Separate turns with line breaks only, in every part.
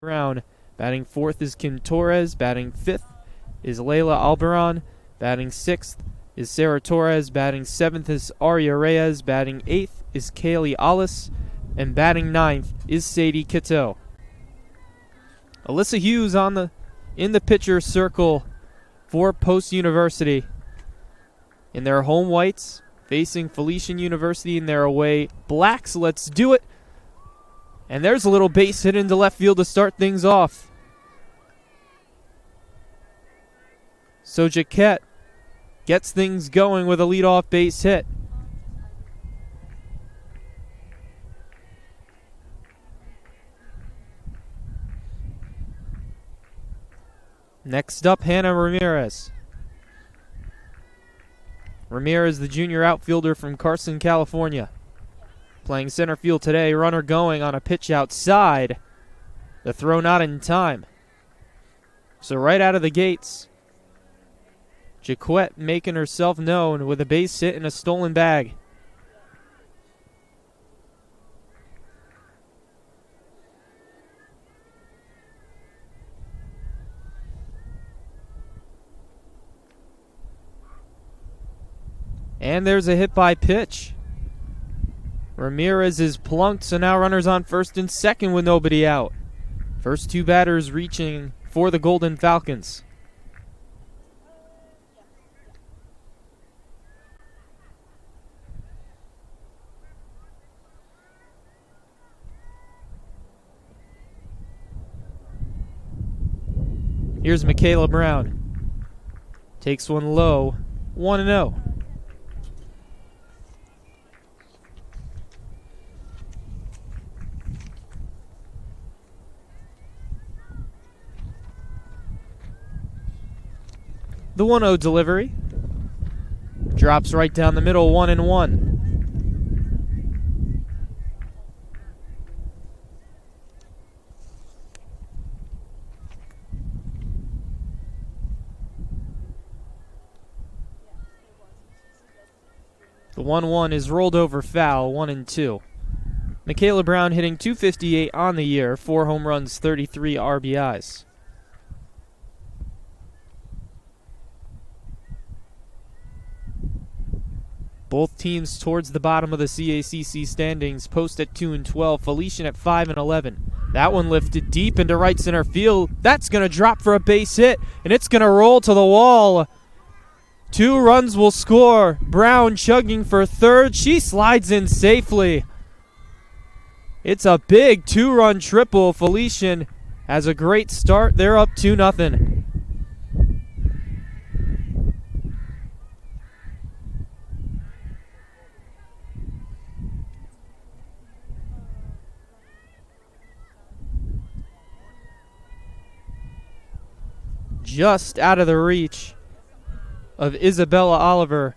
Brown. Batting fourth is Kim Torres. Batting fifth is Layla Alberon. Batting sixth is Sarah Torres. Batting seventh is Aria Reyes. Batting eighth is Kaylee Ollis. And batting ninth is Sadie Kito. Alyssa Hughes in the pitcher circle for Post University. In their home whites, facing Felician University in their away blacks. Let's do it. And there's a little base hit into left field to start things off. So Jaquette gets things going with a leadoff base hit. Next up, Hannah Ramirez. Ramirez, the junior outfielder from Carson, California. Playing center field today, runner going on a pitch outside. The throw not in time. So right out of the gates, Jaquette making herself known with a base hit and a stolen bag. And there's a hit by pitch. Ramirez is plunked, so now runners on first and second with nobody out. First two batters reaching for the Golden Falcons. Here's Michaela Brown. Takes one low, 1-0. The 1-0 delivery drops right down the middle, 1-1. The 1-1 is rolled over foul, 1-2. Michaela Brown hitting .258 on the year, 4 home runs, 33 RBIs. Both teams towards the bottom of the CACC standings. Post at 2-12. Felician at 5-11. That one lifted deep into right center field. That's going to drop for a base hit, and it's going to roll to the wall. 2 runs will score. Brown chugging for third. She slides in safely. It's a big 2-run triple. Felician has a great start. They're up 2-0. Just out of the reach of Isabella Oliver.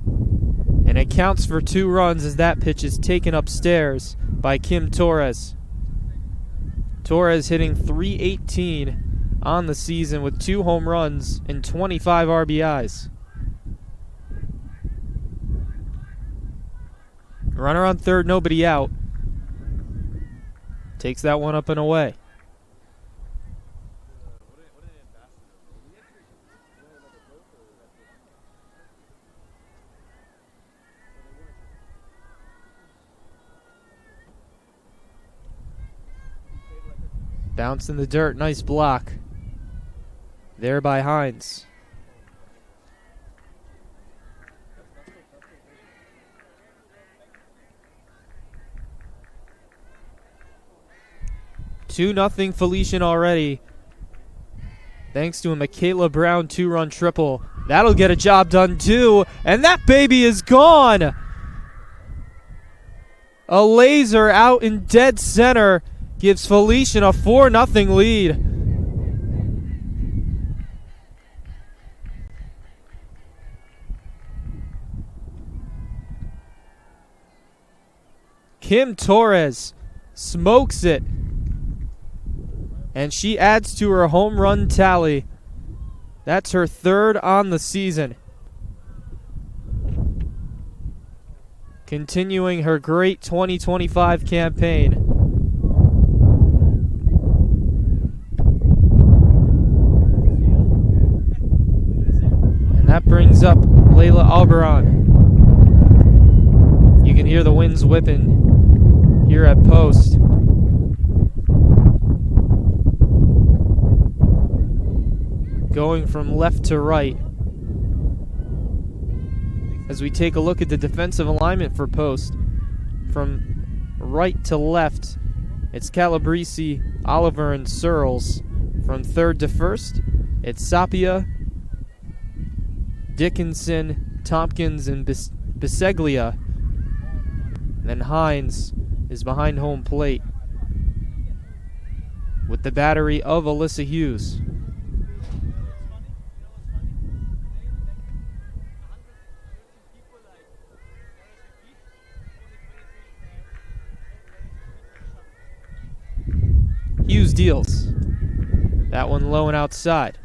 And it counts for 2 runs as that pitch is taken upstairs by Kim Torres. Torres hitting .318 on the season with 2 home runs and 25 RBIs. Runner on third, nobody out. Takes that one up and away. Bounce in the dirt, nice block. There by Hines. Two nothing Felician already. Thanks to a Michaela Brown 2-run triple. That'll get a job done too. And that baby is gone. A laser out in dead center gives Felician a 4-0 lead. Kim Torres smokes it. And she adds to her home run tally. That's her 3rd on the season. Continuing her great 2025 campaign. Alberon. You can hear the winds whipping here at post. Going from left to right. As we take a look at the defensive alignment for post, from right to left, it's Calabrese, Oliver, and Searles. From third to first, it's Sapia, Dickinson, Tompkins, and Biseglia. Then Hines is behind home plate with the battery of Alyssa Hughes. Hughes deals. That one low and outside.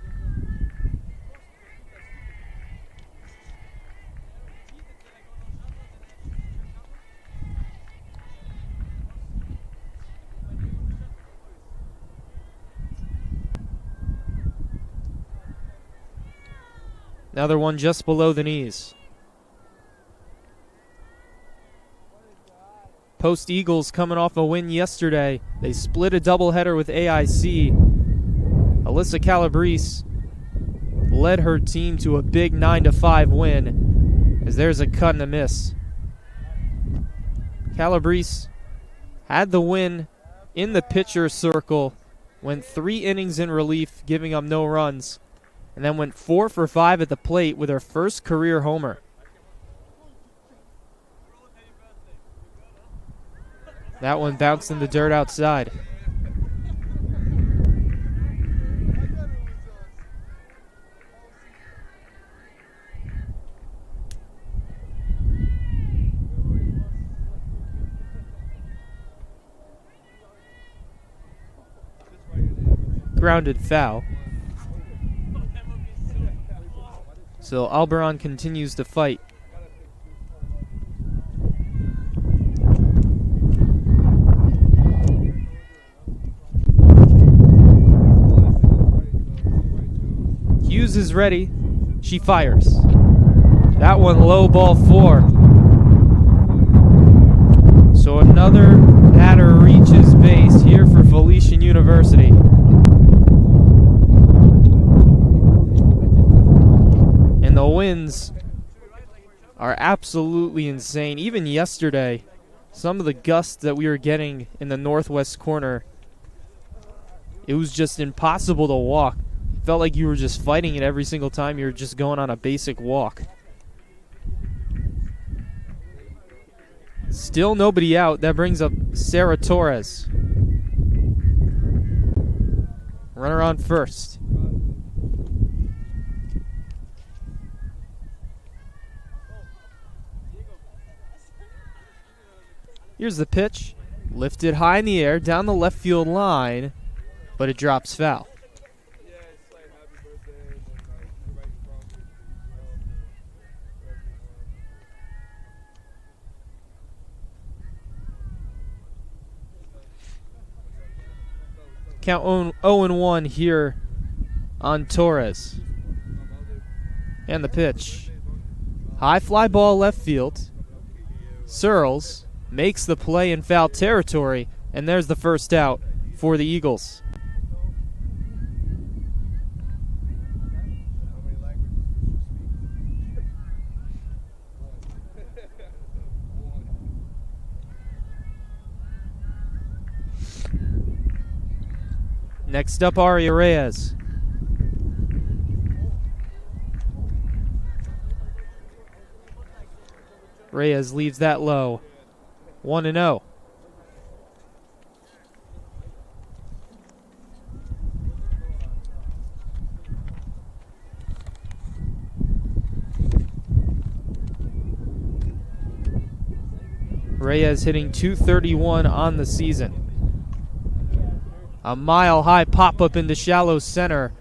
Another one just below the knees. Post Eagles coming off a win yesterday. They split a doubleheader with AIC. Alyssa Calabrese led her team to a big 9-5 win, as there's a cut and a miss. Calabrese had the win in the pitcher circle, went 3 innings in relief, giving up no runs, and then went 4 for 5 at the plate with her first career homer. That one bounced in the dirt outside. Grounded foul. So Alberon continues to fight. Hughes is ready. She fires. That one low, ball 4. So another batter reaches base here for Felician University. And the winds are absolutely insane. Even yesterday, some of the gusts that we were getting in the northwest corner, it was just impossible to walk. Felt like you were just fighting it every single time you were just going on a basic walk. Still nobody out. That brings up Sarah Torres. Runner on first. Here's the pitch. Lifted high in the air, down the left field line, but it drops foul. Count 0-1 here on Torres. And the pitch. High fly ball left field. Searles makes the play in foul territory, and there's the first out for the Eagles. Next up, Aria Reyes. Reyes leaves that low. 1-0. Reyes hitting .231 on the season. A mile-high pop-up into shallow center.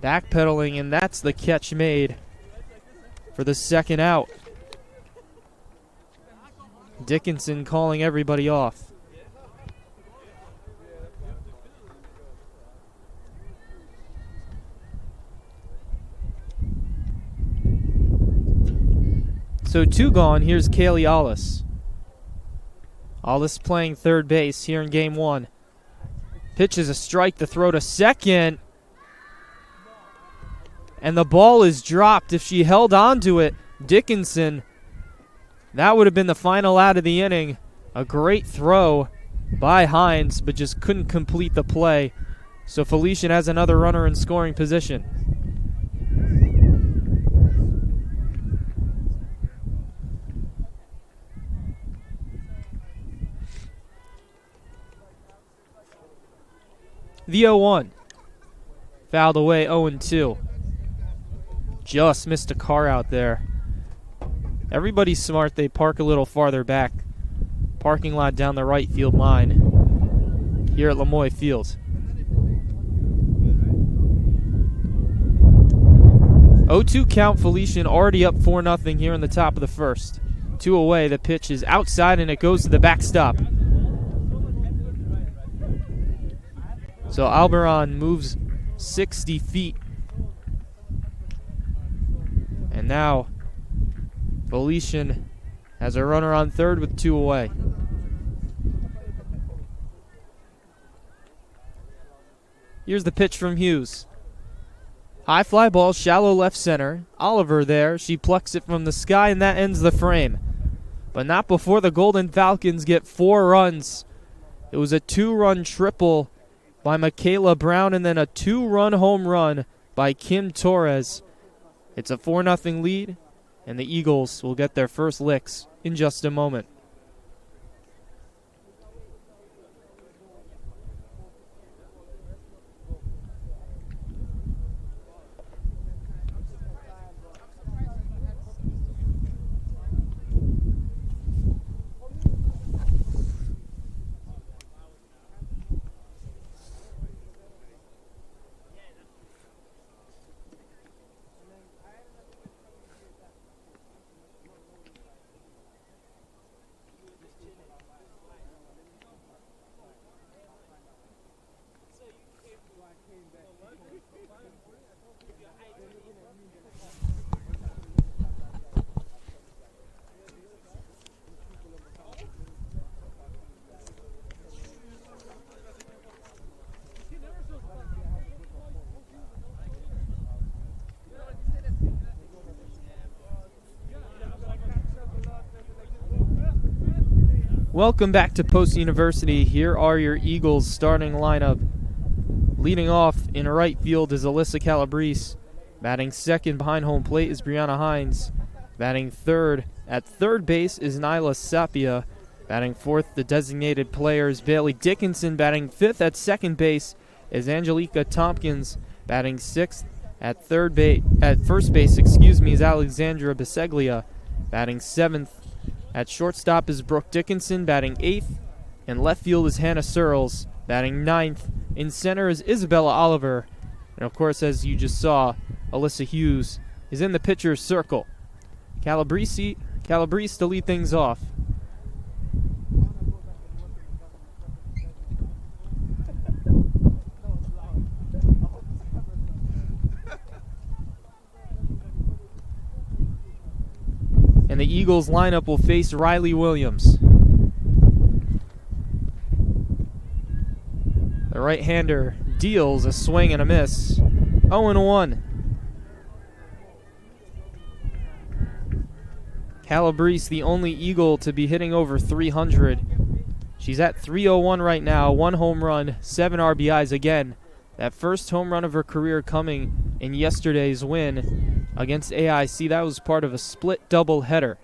Backpedaling, and that's the catch made for the second out. Dickinson calling everybody off. So 2 gone. Here's Kaylee Ollis. Ollis playing third base here in game 1. Pitches a strike to throw to second. And the ball is dropped. If she held on to it, Dickinson, that would have been the final out of the inning. A great throw by Hines, but just couldn't complete the play. So Felician has another runner in scoring position. The 0-1. Fouled away, 0-2. Just missed a car out there. Everybody's smart. They park a little farther back. Parking lot down the right field line here at Lemoy Field. 0-2 count. Felician already up 4-0 here in the top of the first. 2 away. The pitch is outside and it goes to the backstop. So Alberon moves 60 feet. And now Felician has a runner on third with 2 away. Here's the pitch from Hughes. High fly ball, shallow left center. Oliver there. She plucks it from the sky, and that ends the frame. But not before the Golden Falcons get 4 runs. It was a 2-run triple by Michaela Brown, and then a 2-run home run by Kim Torres. It's a 4-0 lead, and the Eagles will get their first licks in just a moment. Welcome back to Post University. Here are your Eagles starting lineup. Leading off in right field is Alyssa Calabrese. Batting second behind home plate is Brianna Hines. Batting third at third base is Nyla Sapia. Batting fourth, the designated player is Bailey Dickinson. Batting fifth at second base is Angelica Tompkins. Batting sixth at first base, is Alexandra Biseglia. Batting seventh at shortstop is Brooke Dickinson. Batting eighth in left field is Hannah Searles. Batting ninth in center is Isabella Oliver. And of course, as you just saw, Alyssa Hughes is in the pitcher's circle. Calabrese to lead things off. And the Eagles lineup will face Riley Williams. The right-hander deals a swing and a miss. 0-1. Calabrese, the only Eagle to be hitting over 300. She's at 301 right now. 1 home run, 7 RBIs again. That first home run of her career coming in yesterday's win against AIC. That was part of a split double header.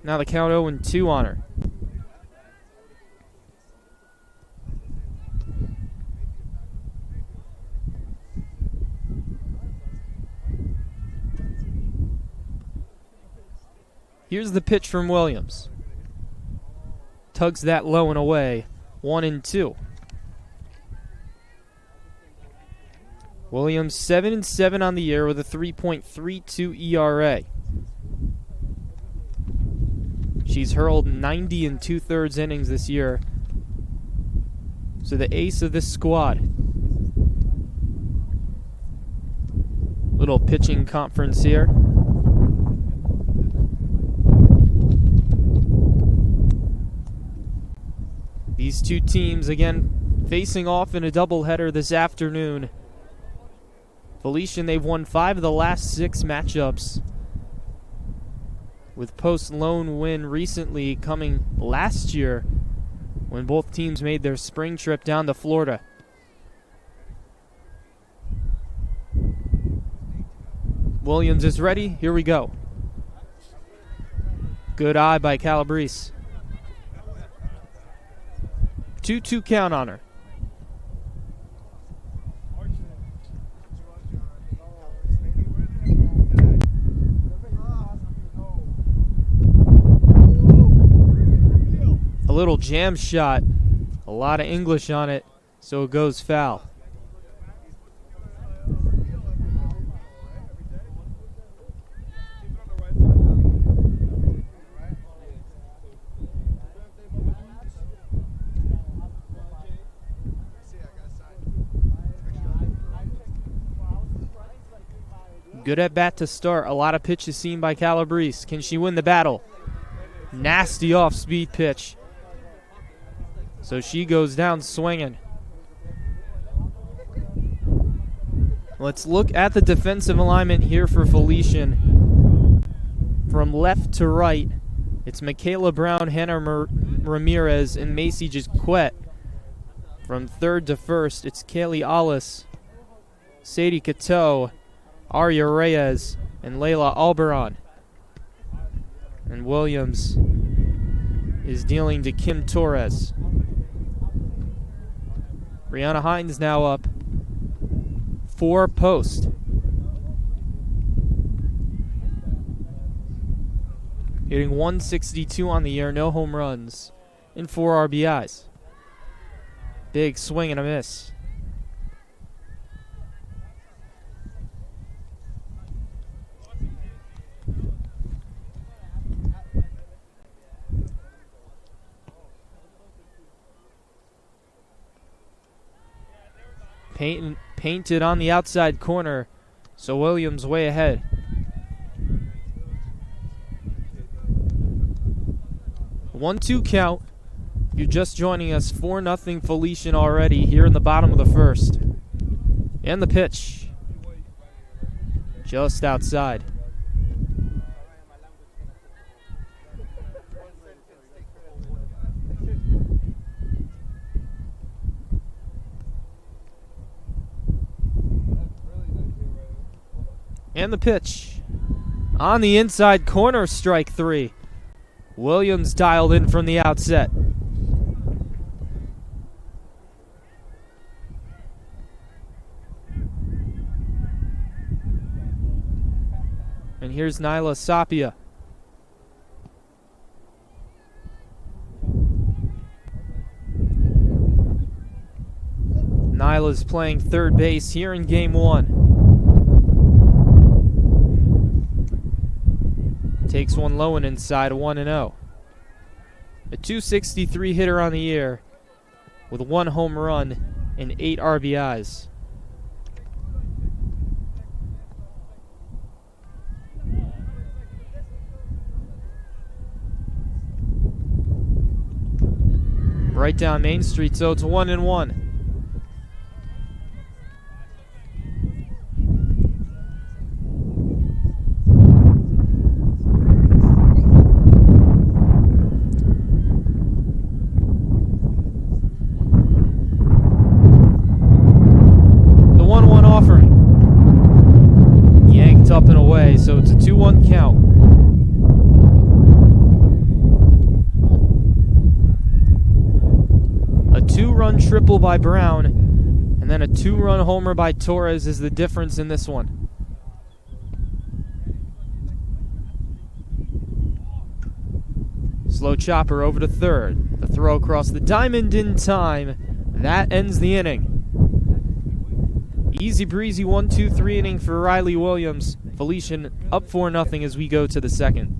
Now the count 0-2 on her. Here's the pitch from Williams. Tugs that low and away. 1-2. Williams 7-7 on the year with a 3.32 ERA. She's hurled 90 2/3 innings this year. So the ace of this squad. Little pitching conference here. These two teams, again, facing off in a doubleheader this afternoon. Felician, they've won 5 of the last 6 matchups, with Post's lone win recently coming last year when both teams made their spring trip down to Florida. Williams is ready. Here we go. Good eye by Calabrese. 2-2 count on her. A little jam shot. A lot of English on it, so it goes foul. Good at bat to start. A lot of pitches seen by Calabrese. Can she win the battle? Nasty off-speed pitch. So she goes down swinging. Let's look at the defensive alignment here for Felician. From left to right, it's Michaela Brown, Hannah Ramirez, and Macy Jaquette. From third to first, it's Kaylee Alice, Sadie Cateau, Aria Reyes, and Layla Alberon. And Williams is dealing to Kim Torres. Brianna Hines now up. 4 post. Hitting .162 on the year, no home runs, and 4 RBIs. Big swing and a miss. Painted on the outside corner, so Williams way ahead. One-two count. You're just joining us, 4-0 Felician already here in the bottom of the first. And the pitch. Just outside. And the pitch. On the inside corner, strike 3. Williams dialed in from the outset. And here's Nyla Sapia. Nyla's playing third base here in game 1. Takes one low and inside, 1-0. A .263 hitter on the year with 1 home run and 8 RBIs. Right down Main Street, so it's 1-1. Up and away, so it's a 2-1 count. A 2-run triple by Brown, and then a 2-run homer by Torres is the difference in this one. Slow chopper over to third. The throw across the diamond in time. That ends the inning. Easy breezy 1-2-3 inning for Riley Williams. Felician up 4-0 as we go to the second.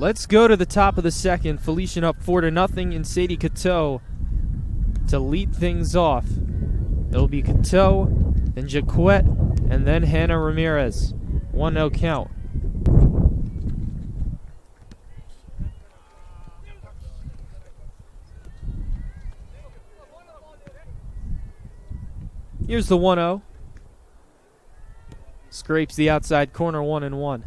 Let's go to the top of the second. Felician up 4-0, and Sadie Cateau to lead things off. It'll be Cateau, then Jaquette, and then Hannah Ramirez. 1-0 count. Here's the 1-0. Scrapes the outside corner, 1-1.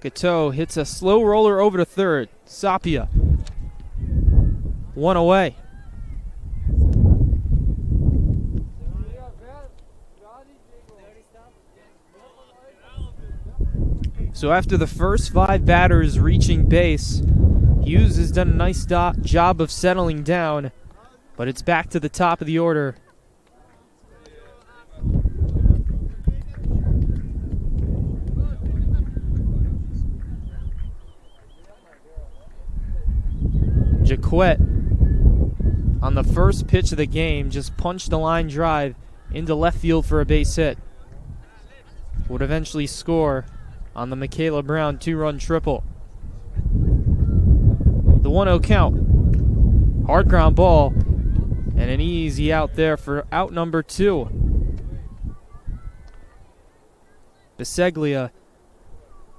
Cateau hits a slow roller over to third. Sapia. One away. So after the first 5 batters reaching base, Hughes has done a nice job of settling down, but it's back to the top of the order. Jaquette, on the first pitch of the game, just punched a line drive into left field for a base hit. Would eventually score on the Michaela Brown 2-run triple. The 1-0 count. Hard ground ball and an easy out there for out number 2. Biseglia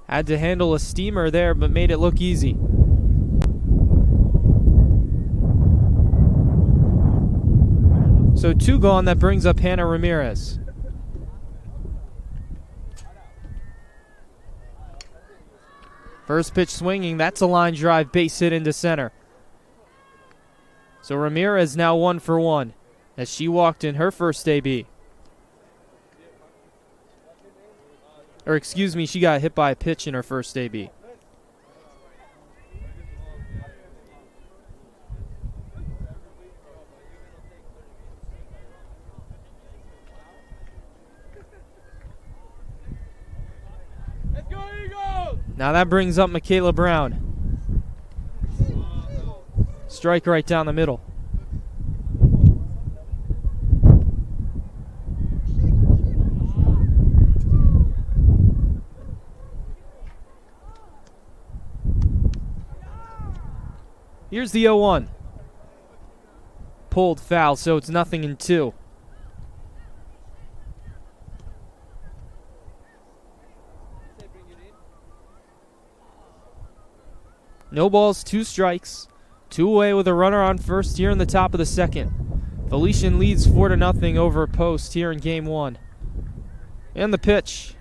had to handle a steamer there, but made it look easy. So 2 gone, that brings up Hannah Ramirez. First pitch swinging, that's a line drive, base hit into center. So Ramirez now 1 for 1 as she walked in her first AB. Or excuse me, she got hit by a pitch in her first AB. Now that brings up Michaela Brown. Strike right down the middle. Here's the 0-1. Pulled foul, so it's 0-2. No balls, 2 strikes. 2 away with a runner on first here in the top of the second. Felician leads 4-0 over Post here in game 1. And the pitch.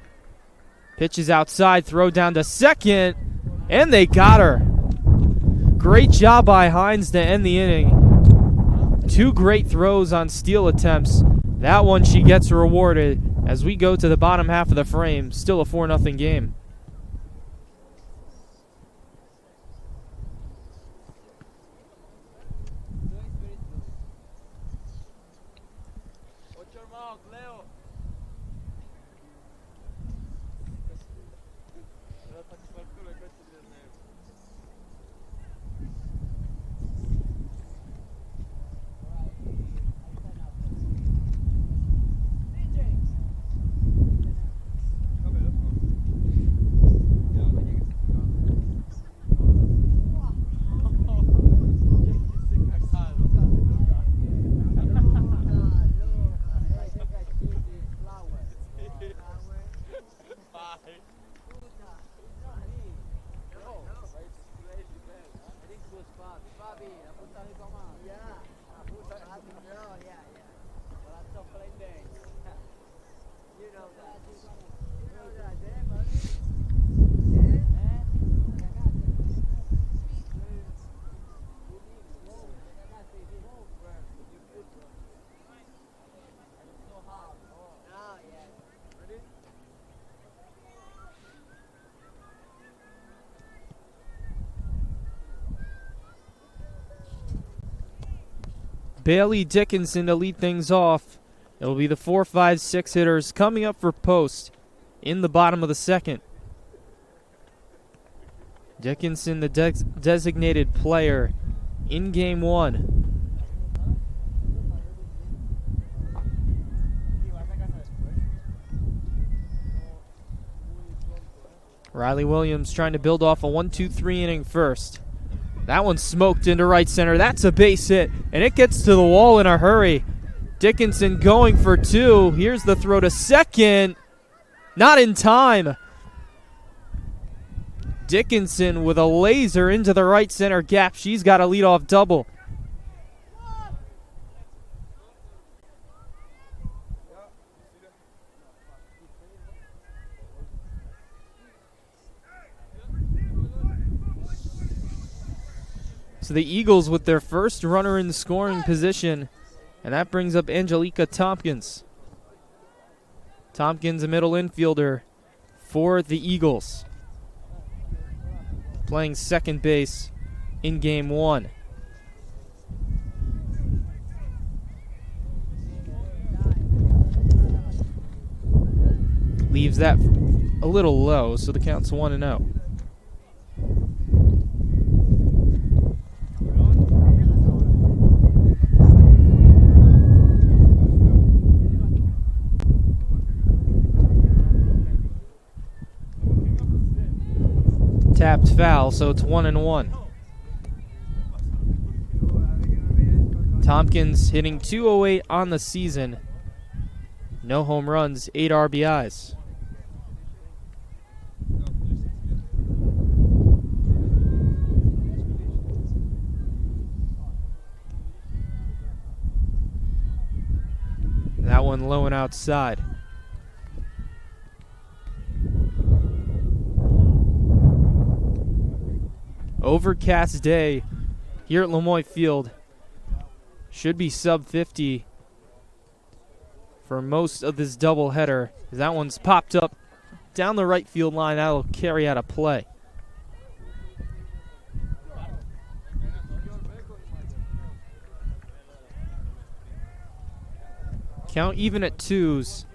Pitch is outside, throw down to second, and they got her. Great job by Hines to end the inning. 2 great throws on steal attempts. That one she gets rewarded as we go to the bottom half of the frame. Still a 4-0 game. Bailey Dickinson to lead things off. It'll be the 4, 5, 6 hitters coming up for Post in the bottom of the second. Dickinson, the designated player in game 1. Riley Williams trying to build off a 1-2-3 inning first. That one smoked into right center. That's a base hit, and it gets to the wall in a hurry. Dickinson going for two. Here's the throw to second. Not in time. Dickinson with a laser into the right center gap. She's got a leadoff double. So the Eagles with their first runner in the scoring position, and that brings up Angelica Tompkins. Tompkins, a middle infielder for the Eagles, playing second base in game one. Leaves that a little low, so the count's 1-0. Tapped foul, so it's 1-1. Tompkins hitting .208 on the season. No home runs, 8 RBIs. That one low and outside. Overcast day here at Lemoy Field. Should be sub 50 for most of this doubleheader. That one's popped up down the right field line. That'll carry out a play. Count even at twos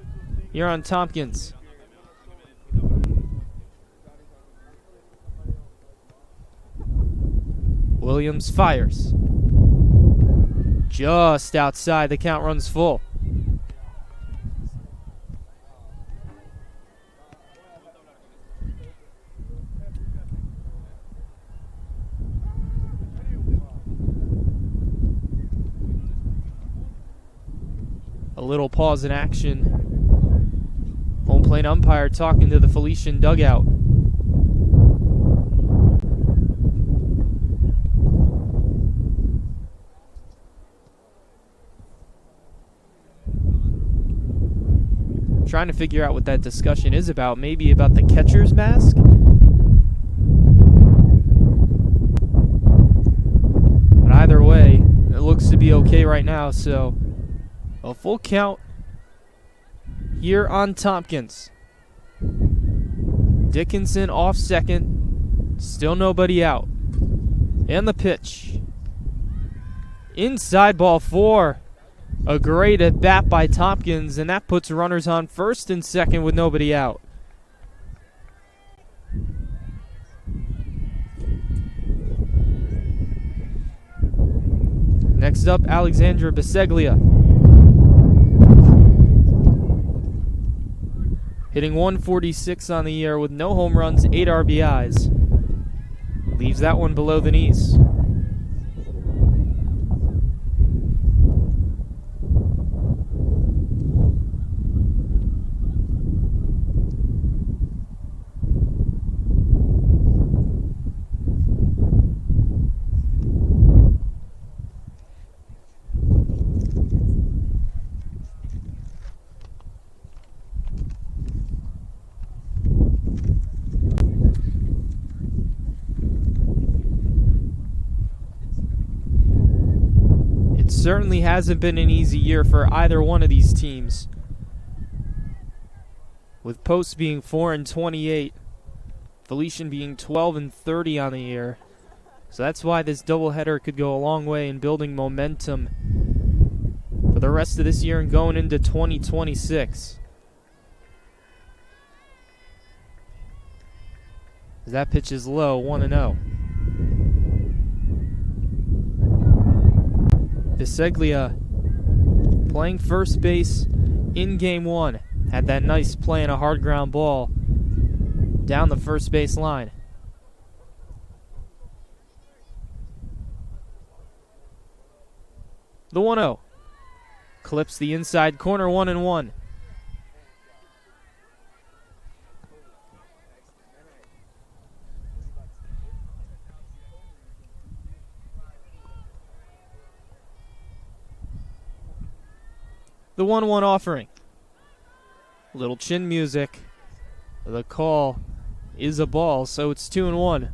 here on Tompkins. Williams fires. Just outside, the count runs full. A little pause in action. Home plate umpire talking to the Felician dugout. Trying to figure out what that discussion is about. Maybe about the catcher's mask? But either way, it looks to be okay right now, so a full count here on Tompkins. Dickinson off second. Still nobody out. And the pitch. Inside ball 4. A great at bat by Tompkins, and that puts runners on first and second with nobody out. Next up, Alexandra Biseglia. Hitting 146 on the year with no home runs, 8 RBIs. Leaves that one below the knees. Certainly hasn't been an easy year for either one of these teams, with Post being 4-28, Felician being 12-30 on the year. So that's why this doubleheader could go a long way in building momentum for the rest of this year and going into 2026. That pitch is low, 1-0. Biseglia playing first base in game one. Had that nice play and a hard ground ball. down the first base line. The 1-0. Clips the inside corner, 1-1. The 1-1 offering. Little chin music. The call is a ball, so it's 2-1.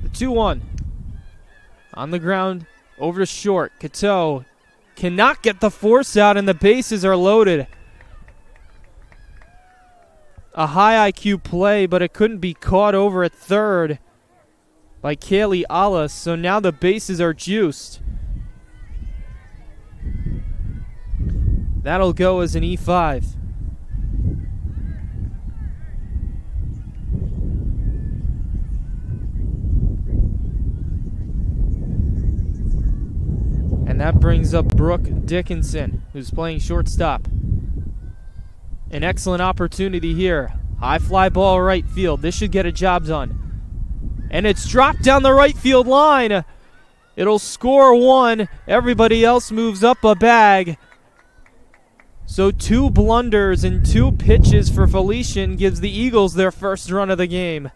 The 2-1. On the ground, over to short. Cateau cannot get the force out, and the bases are loaded. A high IQ play, but it couldn't be caught over at third by Kaylee Alas, so now the bases are juiced. That'll go as an E5. And that brings up Brooke Dickinson, who's playing shortstop. An excellent opportunity here. High fly ball right field. This should get a job done. And it's dropped down the right field line. It'll score one. Everybody else moves up a bag. So 2 blunders and 2 pitches for Felician gives the Eagles their first run of the game.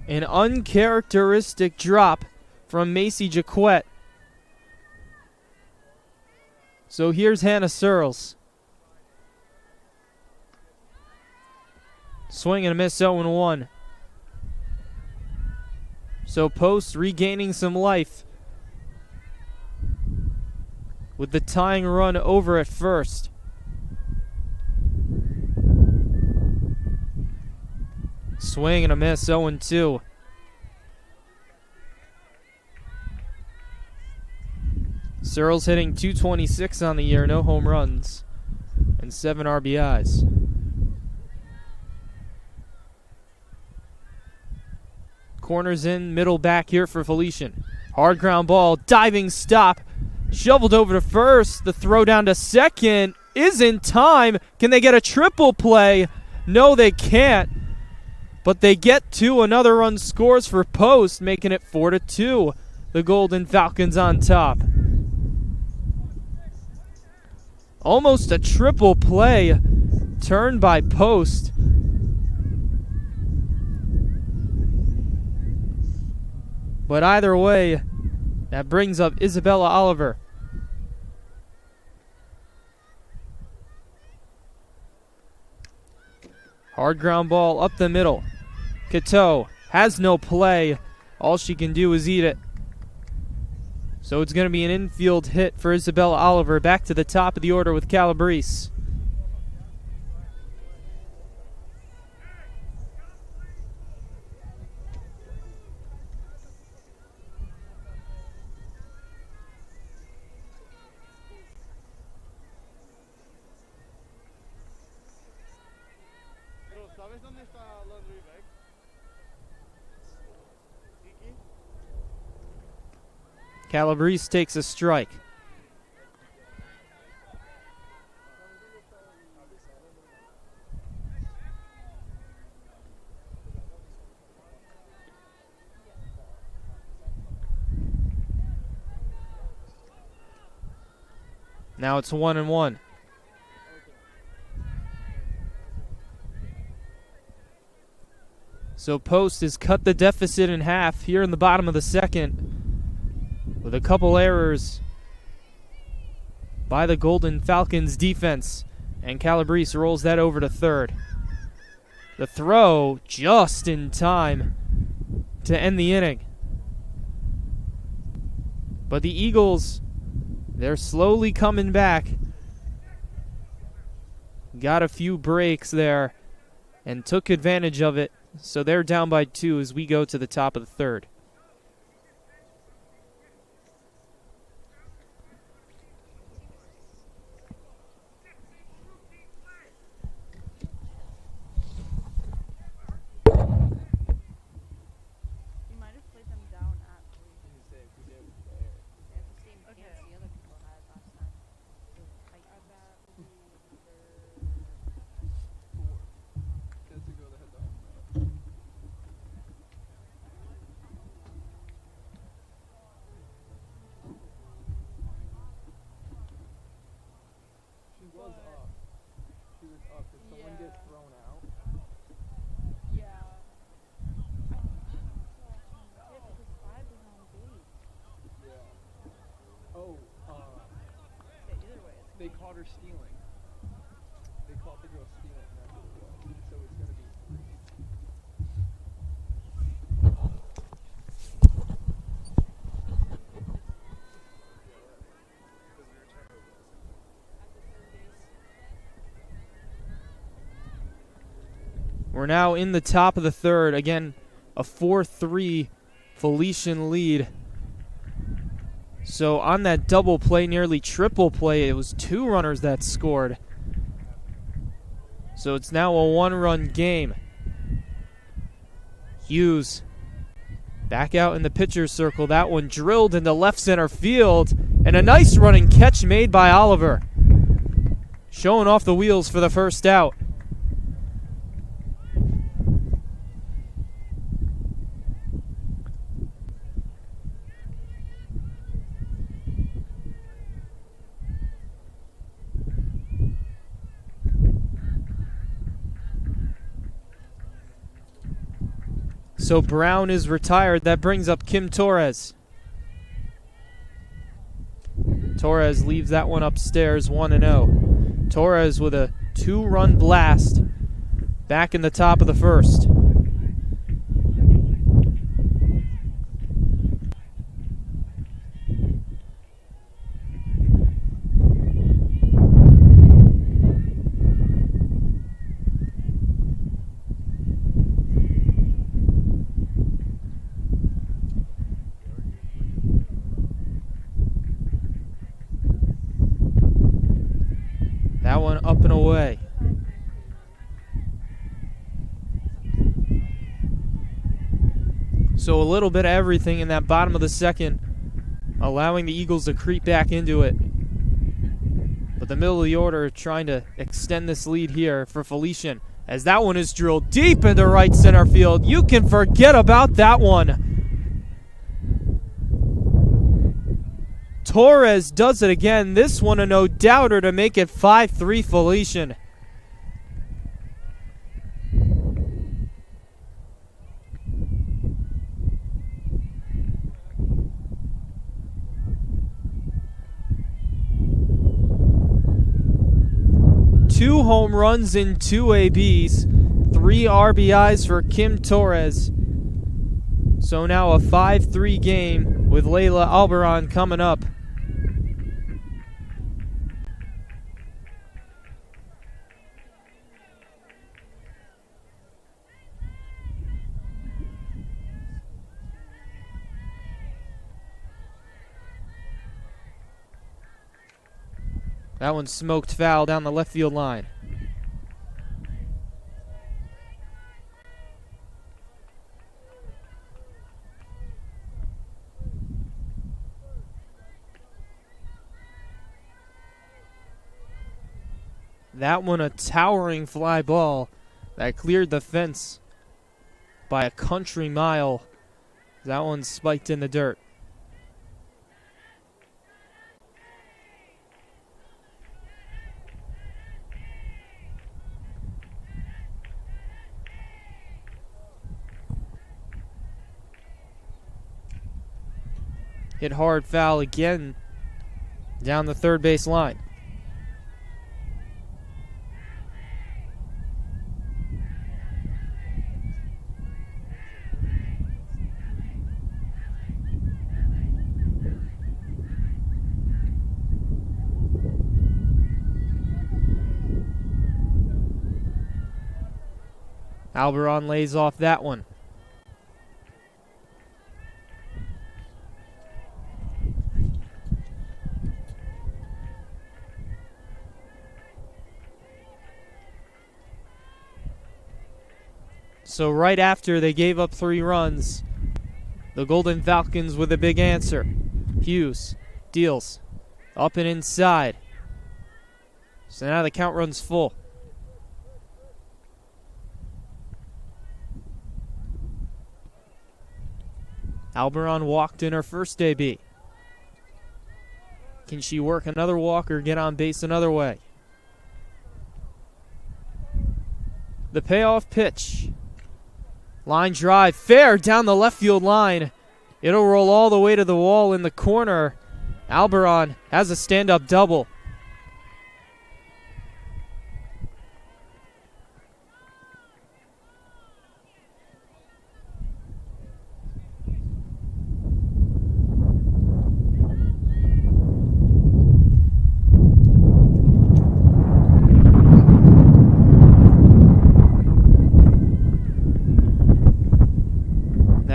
An uncharacteristic drop from Macy Jaquette. So here's Hannah Searles. Swing and a miss, 0-1. So Post regaining some life with the tying run over at first. Swing and a miss, 0-2. Searles hitting .226 on the year, no home runs, and 7 RBIs. Corners in, middle back here for Felician. Hard ground ball, diving stop, shoveled over to first. The throw down to second is in time. Can they get a triple play? No, they can't. But they get 2. Another run scores for Post, making it 4-2. The Golden Falcons on top. Almost a triple play turned by Post. But either way, that brings up Isabella Oliver. Hard ground ball up the middle. Cateau has no play. All she can do is eat it. So it's going to be an infield hit for Isabella Oliver. Back to the top of the order with Calabrese. Calabrese takes a strike. Now it's 1-1. So Post has cut the deficit in half here in the bottom of the second, with a couple errors by the Golden Falcons defense, and Calabrese rolls that over to third. The throw just in time to end the inning. But the Eagles, they're slowly coming back. Got a few breaks there and took advantage of it. So they're down by 2 as we go to the top of the third. We're now in the top of the third. Again, a 4-3 Felician lead. So on that double play, nearly triple play, it was 2 runners that scored. So it's now a 1-run game. Hughes back out in the pitcher's circle. That one drilled into left center field. And a nice running catch made by Oliver. Showing off the wheels for the first out. So Brown is retired. That brings up Kim Torres. Torres leaves that one upstairs 1-0. Torres with a 2-run blast back in the top of the first. That one up and away. So a little bit of everything in that bottom of the second, allowing the Eagles to creep back into it. But the middle of the order trying to extend this lead here for Felician, as that one is drilled deep into right center field. You can forget about that one. Torres does it again. This one a no-doubter to make it 5-3 Felician. Two home runs in 2 ABs, 3 RBIs for Kim Torres. So now a 5-3 game with Layla Alberon coming up. That one smoked foul down the left field line. That one a towering fly ball that cleared the fence by a country mile. That one spiked in the dirt. Hit hard foul again down the third base line. Alberon lays off that one. So right after they gave up 3 runs, the Golden Falcons with a big answer. Hughes deals up and inside. So now the count runs full. Alberon walked in her first AB. Can she work another walk or get on base another way? The payoff pitch. Line drive, fair down the left field line. It'll roll all the way to the wall in the corner. Alberon has a stand-up double.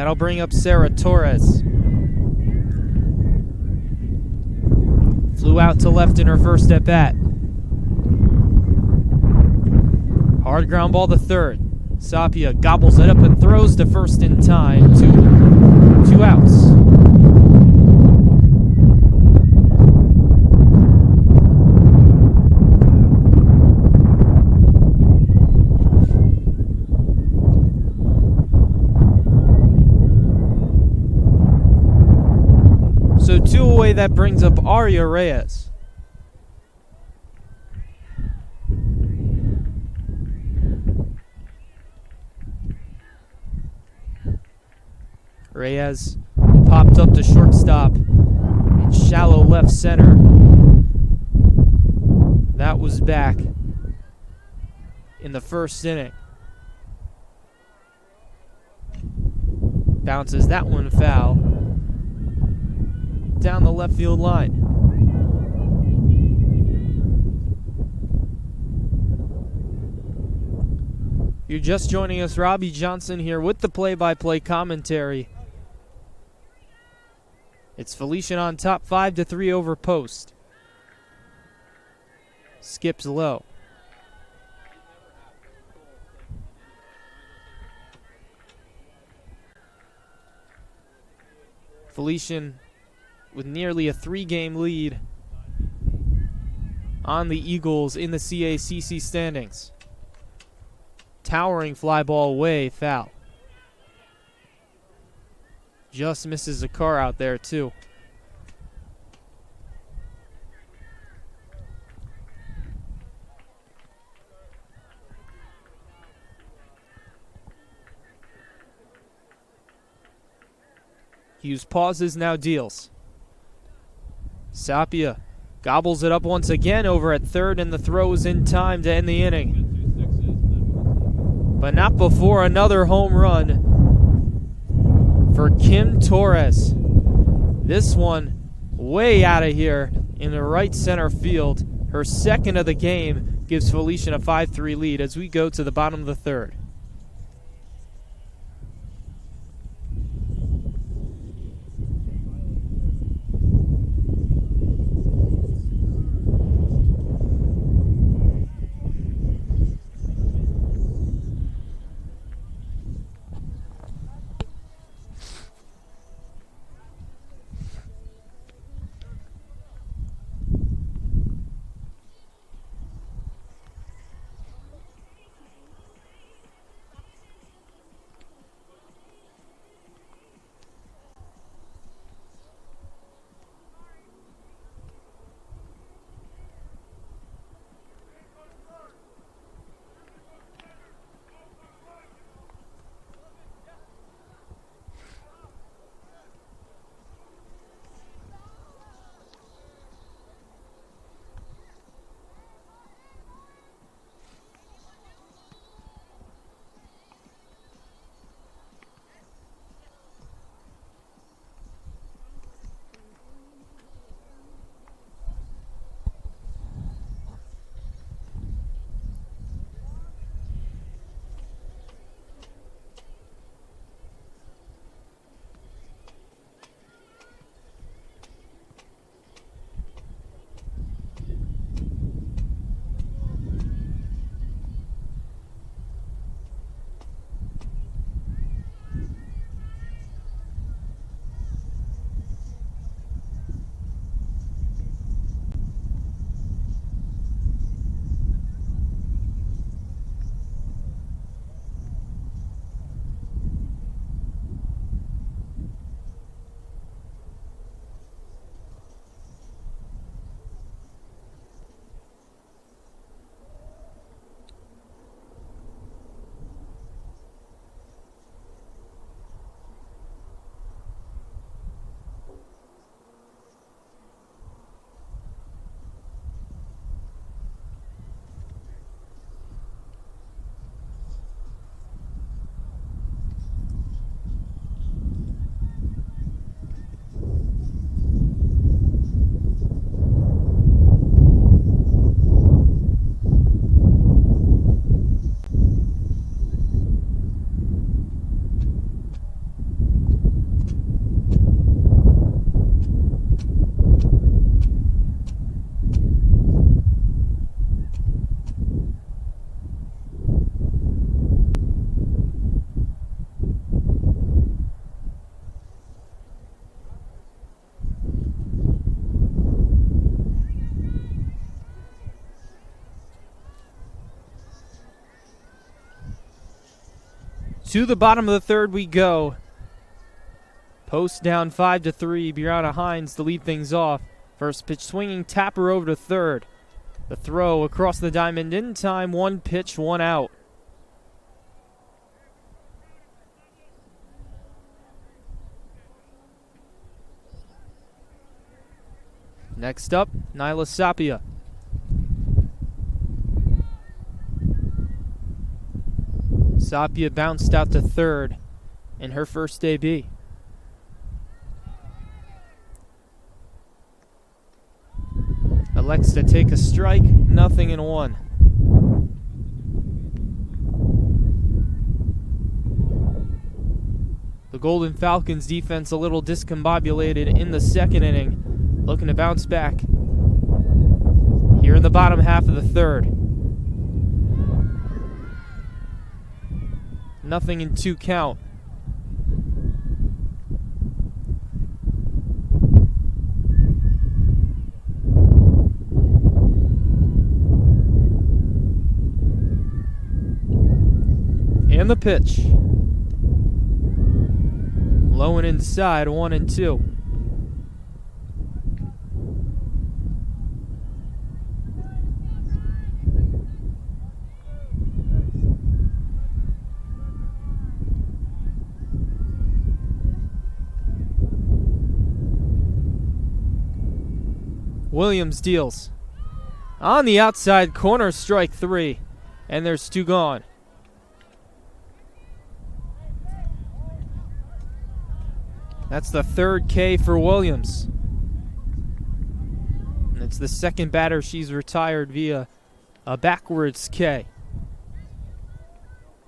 That'll bring up Sarah Torres. Flew out to left in her first at bat. Hard ground ball to third. Sapia gobbles it up and throws to first in time. Two outs. So 2 away, that brings up Aria Reyes. Reyes popped up to shortstop in shallow left center. That was back in the first inning. Bounces that one foul down the left field line. You're just joining us, Robbie Johnson here with the play-by-play commentary. It's Felician on top, 5-3 over Post. Skips low. Felician with nearly a 3-game lead on the Eagles in the CACC standings. Towering fly ball away, foul. Just misses a car out there too. Hughes pauses, now deals. Sapia gobbles it up once again over at third, and the throw is in time to end the inning. But not before another home run for Kim Torres. This one way out of here in the right center field. Her second of the game gives Felician a 5-3 lead as we go to the bottom of the third. To the bottom of the third we go. Post down 5-3. Brianna Hines to lead things off. First pitch swinging, tapper over to third. The throw across the diamond in time. One pitch, one out. Next up, Nyla Sapia. Sapia bounced out to third in her first AB. Elects to take a strike, 0-1. The Golden Falcons defense a little discombobulated in the second inning, looking to bounce back here in the bottom half of the third. 0-2 count. And the pitch. Low and inside, 1-2. Williams deals. On the outside corner, strike 3. And there's 2 gone. That's the third K for Williams. And it's the second batter she's retired via a backwards K.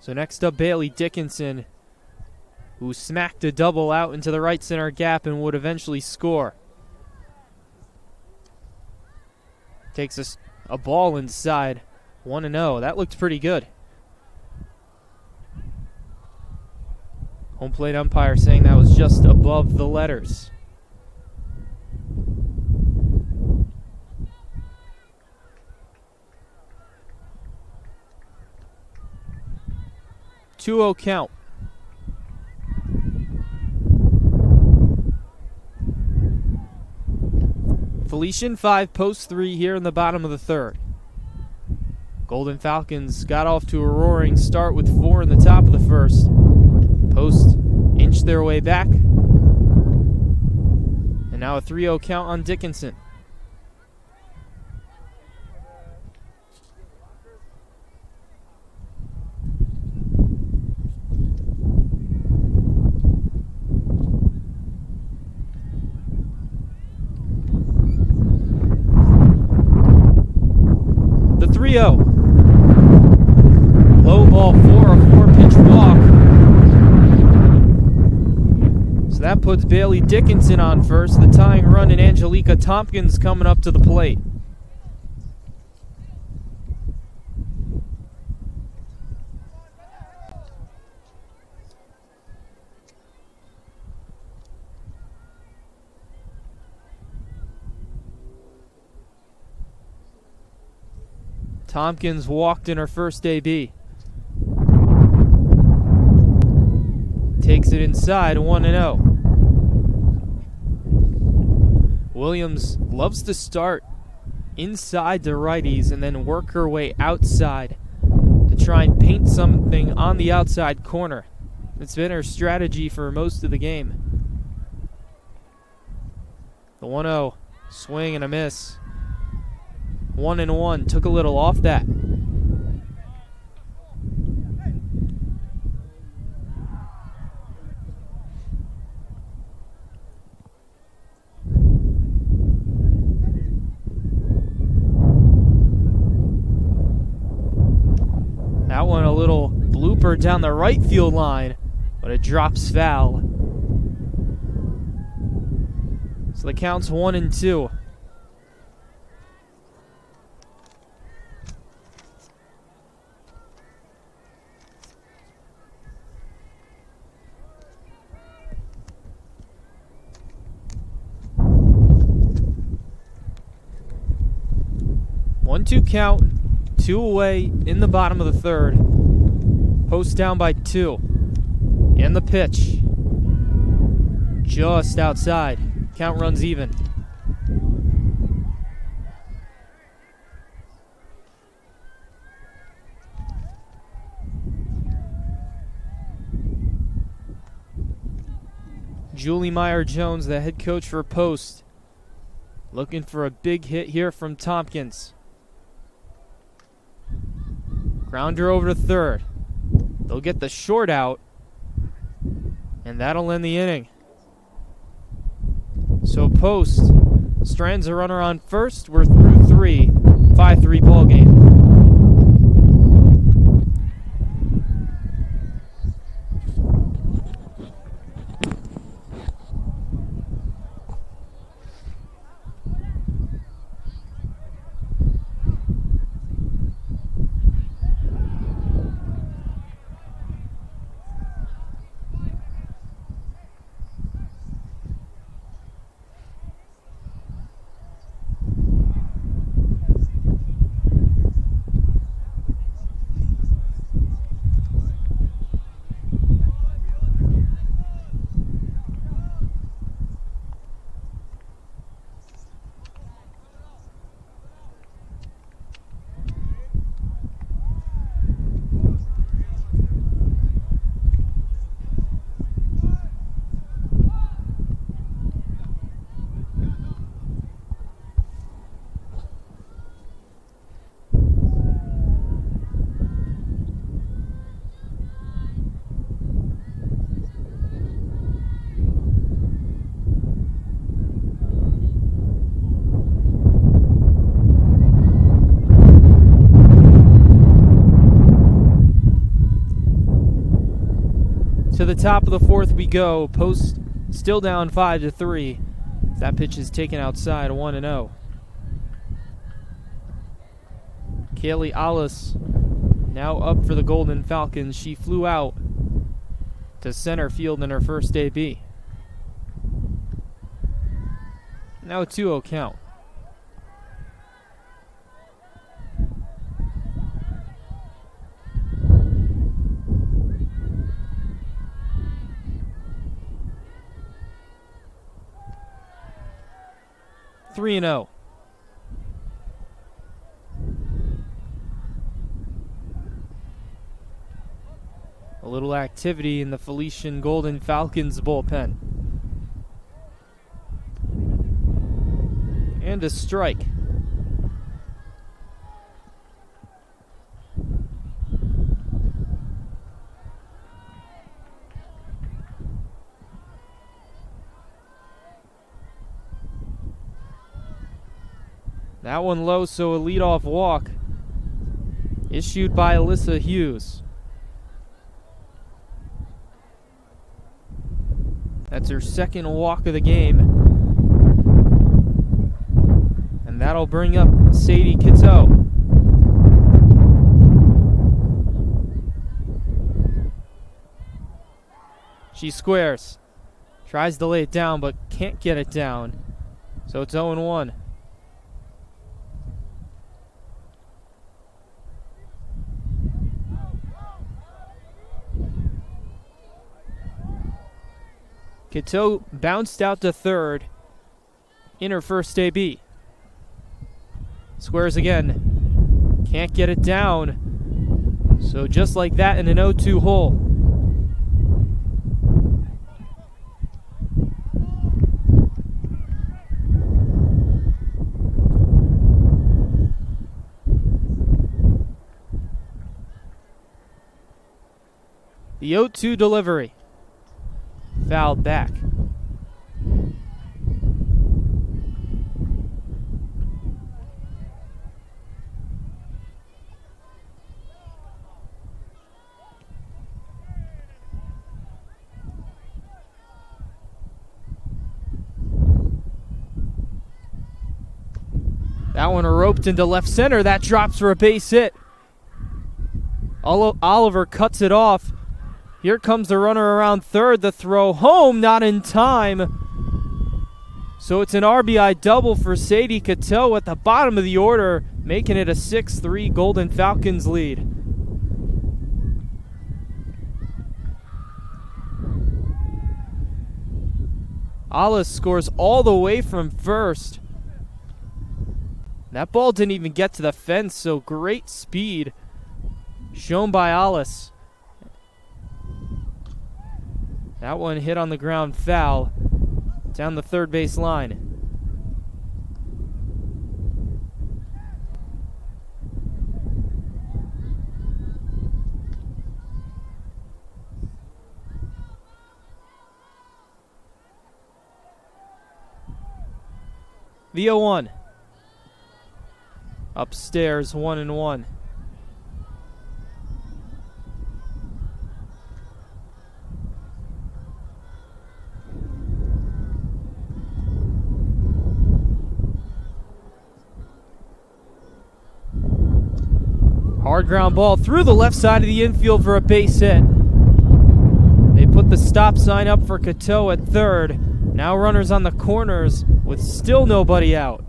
So next up, Bailey Dickinson, who smacked a double out into the right center gap and would eventually score. Takes a ball inside, 1-0. That looked pretty good. Home plate umpire saying that was just above the letters. Two-0 count. Felician 5, post 3 here in the bottom of the third. Golden Falcons got off to a roaring start with 4 in the top of the first. Post inched their way back. And now a 3-0 count on Dickinson. The 3-0. Low ball 4, a 4-pitch walk. That puts Bailey Dickinson on first. The tying run and Angelica Tompkins coming up to the plate. Tompkins walked in her first AB. Takes it inside, 1-0. Williams loves to start inside the righties and then work her way outside to try and paint something on the outside corner. It's been her strategy for most of the game. The 1-0, swing and a miss. 1-1, took a little off that. That one a little blooper down the right field line, but it drops foul. So the count's 1-2. One-two count, 2 away in the bottom of the third. Post down by 2. And the pitch. Just outside. Count runs even. Julie Meyer-Jones, the head coach for Post, looking for a big hit here from Tompkins. Grounder over to third. They'll get the short out, and that'll end the inning. So Post strands a runner on first. We're through 3, 5-3 ball game. To the top of the fourth we go. Post still down 5-3. That pitch is taken outside, 1-0. Kaylee Alice now up for the Golden Falcons. She flew out to center field in her first AB. Now a 2-0 count. Three and 0. A little activity in the Felician Golden Falcons bullpen. And a strike. That one low, so a leadoff walk issued by Alyssa Hughes. That's her second walk of the game. And that'll bring up Sadie Kitteau. She squares. Tries to lay it down, but can't get it down. So it's 0-1. Kitteau bounced out to third in her first AB. Squares again. Can't get it down. So just like that in an 0-2 hole. The 0-2 delivery. Fouled back. That one roped into left center. That drops for a base hit. Oliver cuts it off. Here comes the runner around third. The throw home, not in time. So it's an RBI double for Sadie Kitteau at the bottom of the order, making it a 6-3 Golden Falcons lead. Alice scores all the way from first. That ball didn't even get to the fence, so great speed shown by Alice. That one hit on the ground, foul, down the third base line. The 0-1. Upstairs, 1-1. Hard ground ball through the left side of the infield for a base hit. They put the stop sign up for Cateau at third. Now runners on the corners with still nobody out.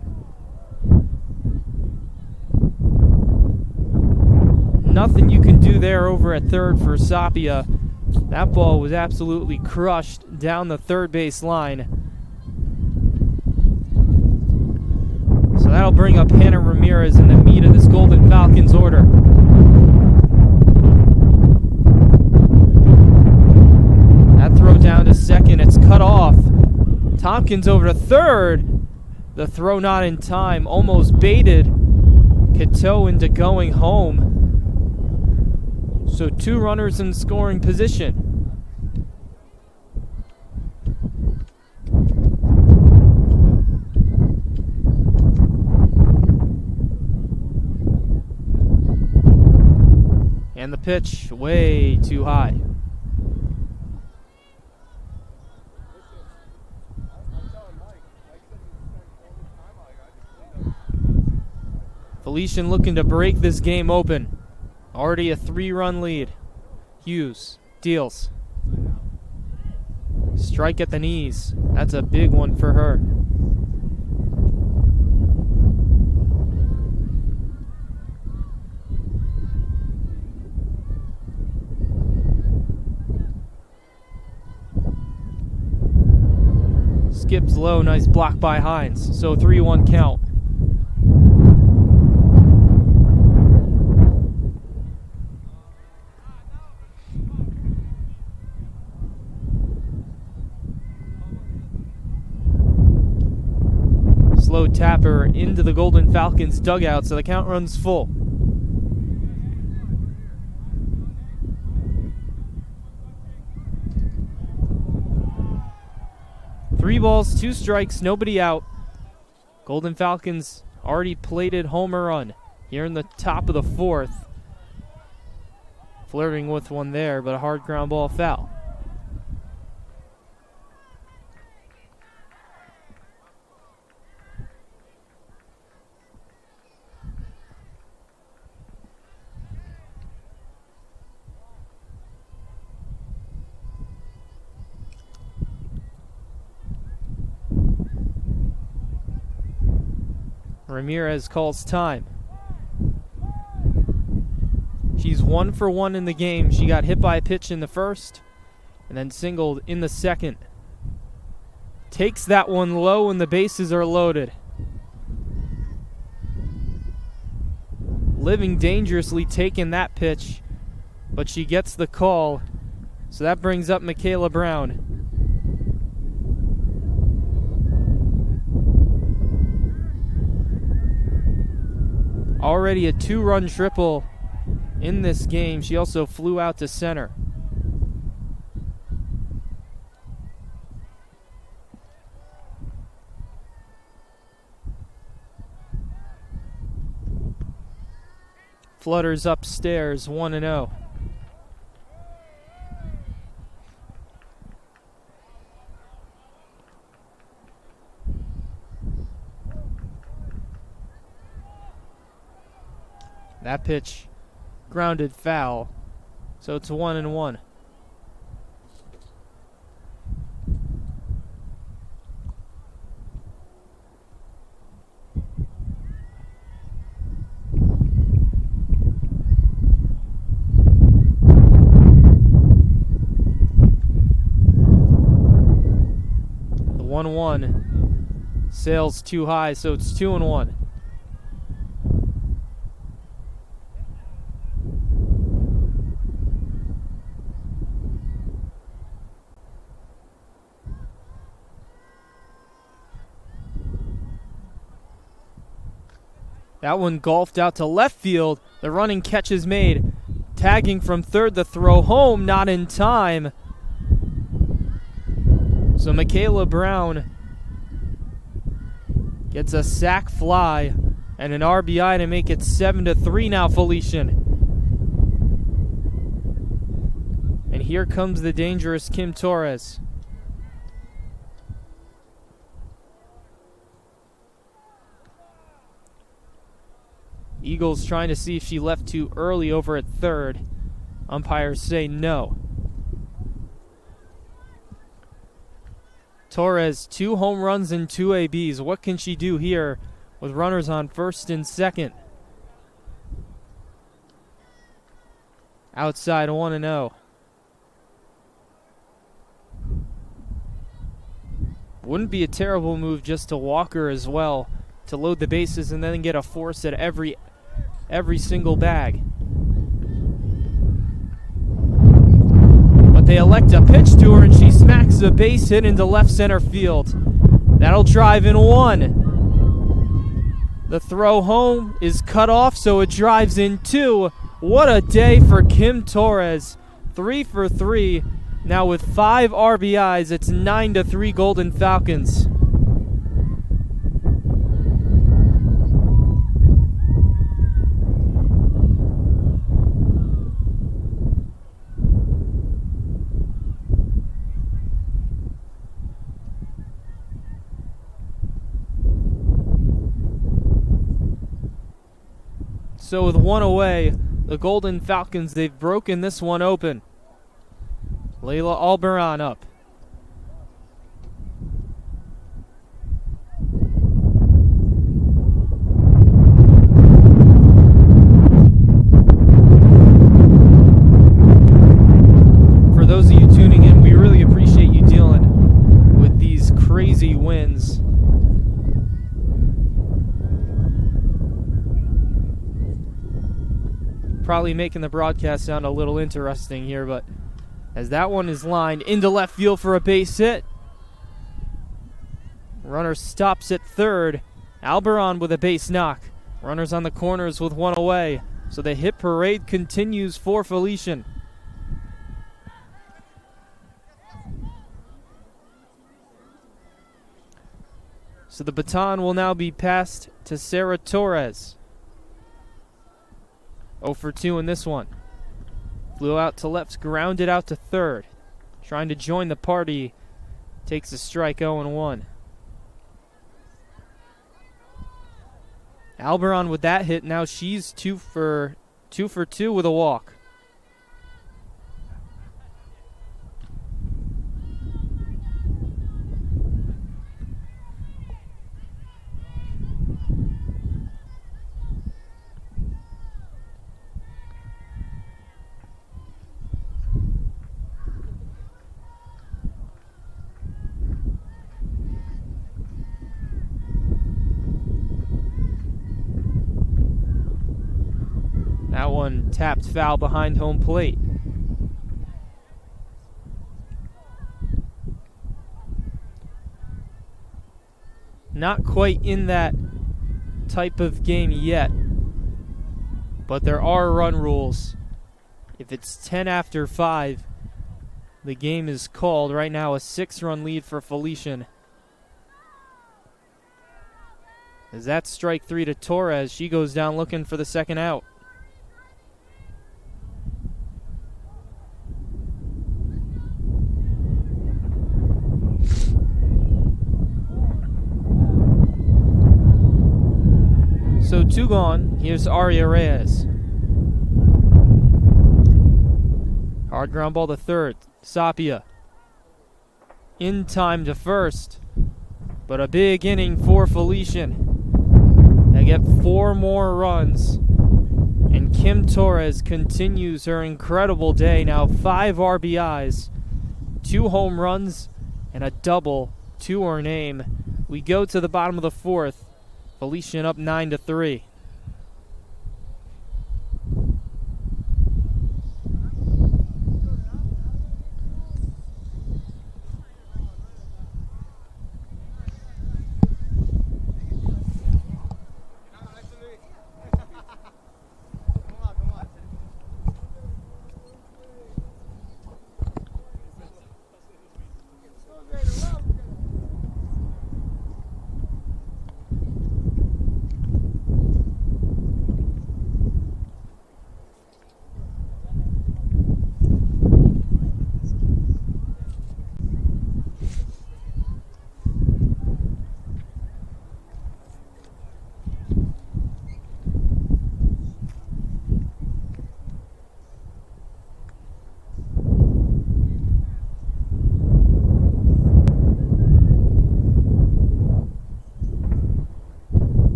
Nothing you can do there over at third for Sapia. That ball was absolutely crushed down the third base line. So that'll bring up Hannah Ramirez in the meat of this Golden Falcons order. That throw down to second, it's cut off. Tompkins over to third. The throw not in time, almost baited Cateau into going home. So 2 runners in scoring position. And the pitch way too high. Felician looking to break this game open. Already a 3-run lead. Hughes deals. Strike at the knees. That's a big one for her. Skips low, nice block by Hines. So 3-1 count. Slow tapper into the Golden Falcons dugout, so the count runs full. Three balls, 2 strikes, nobody out. Golden Falcons already plated homer run here in the top of the 4th. Flirting with one there, but a hard ground ball foul. Ramirez calls time. She's 1 for 1 in the game. She got hit by a pitch in the first and then singled in the second. Takes that one low and the bases are loaded. Living dangerously taking that pitch, but she gets the call. So that brings up Michaela Brown. Already a 2-run triple in this game. She also flew out to center. Flutters upstairs, 1-0. That pitch grounded foul, so it's 1-1. The 1-1. Sails too high, so it's 2-1. That one golfed out to left field. The running catch is made. Tagging from third, the throw home, not in time. So Michaela Brown gets a sac fly and an RBI to make it 7-3 now, Felician. And here comes the dangerous Kim Torres. Eagles trying to see if she left too early over at third. Umpires say no. Torres, 2 home runs and 2 ABs. What can she do here with runners on first and second? Outside 1-0. Wouldn't be a terrible move just to walk her as well, to load the bases and then get a force at every single bag. But they elect a pitch to her and she smacks a base hit into left center field. That'll drive in 1. The throw home is cut off, so it drives in 2. What a day for Kim Torres. 3 for 3. Now with 5 RBIs, it's 9-3 Golden Falcons. So with 1 away, the Golden Falcons, they've broken this one open. Layla Albaran up. For those of you tuning in, we really appreciate you dealing with these crazy winds. Probably making the broadcast sound a little interesting here, but as that one is lined into left field for a base hit. Runner stops at third. Albaran with a base knock. Runners on the corners with 1 away. So the hit parade continues for Felician. So the baton will now be passed to Sarah Torres. 0 for 2 in this one. Flew out to left, grounded out to third. Trying to join the party. Takes a strike, 0-1. Albaran with that hit. Now she's 2 for 2 with a walk. That one tapped foul behind home plate. Not quite in that type of game yet, but there are run rules. If it's 10 after 5, the game is called. Right now a 6-run lead for Felician. As that's strike 3 to Torres, she goes down looking for the second out. So 2 gone. Here's Aria Reyes. Hard ground ball to third. Sapia. In time to first. But a big inning for Felician. They get 4 more runs. And Kim Torres continues her incredible day. Now 5 RBIs, 2 home runs, and a double to our name. We go to the bottom of the fourth. Felician up 9-3.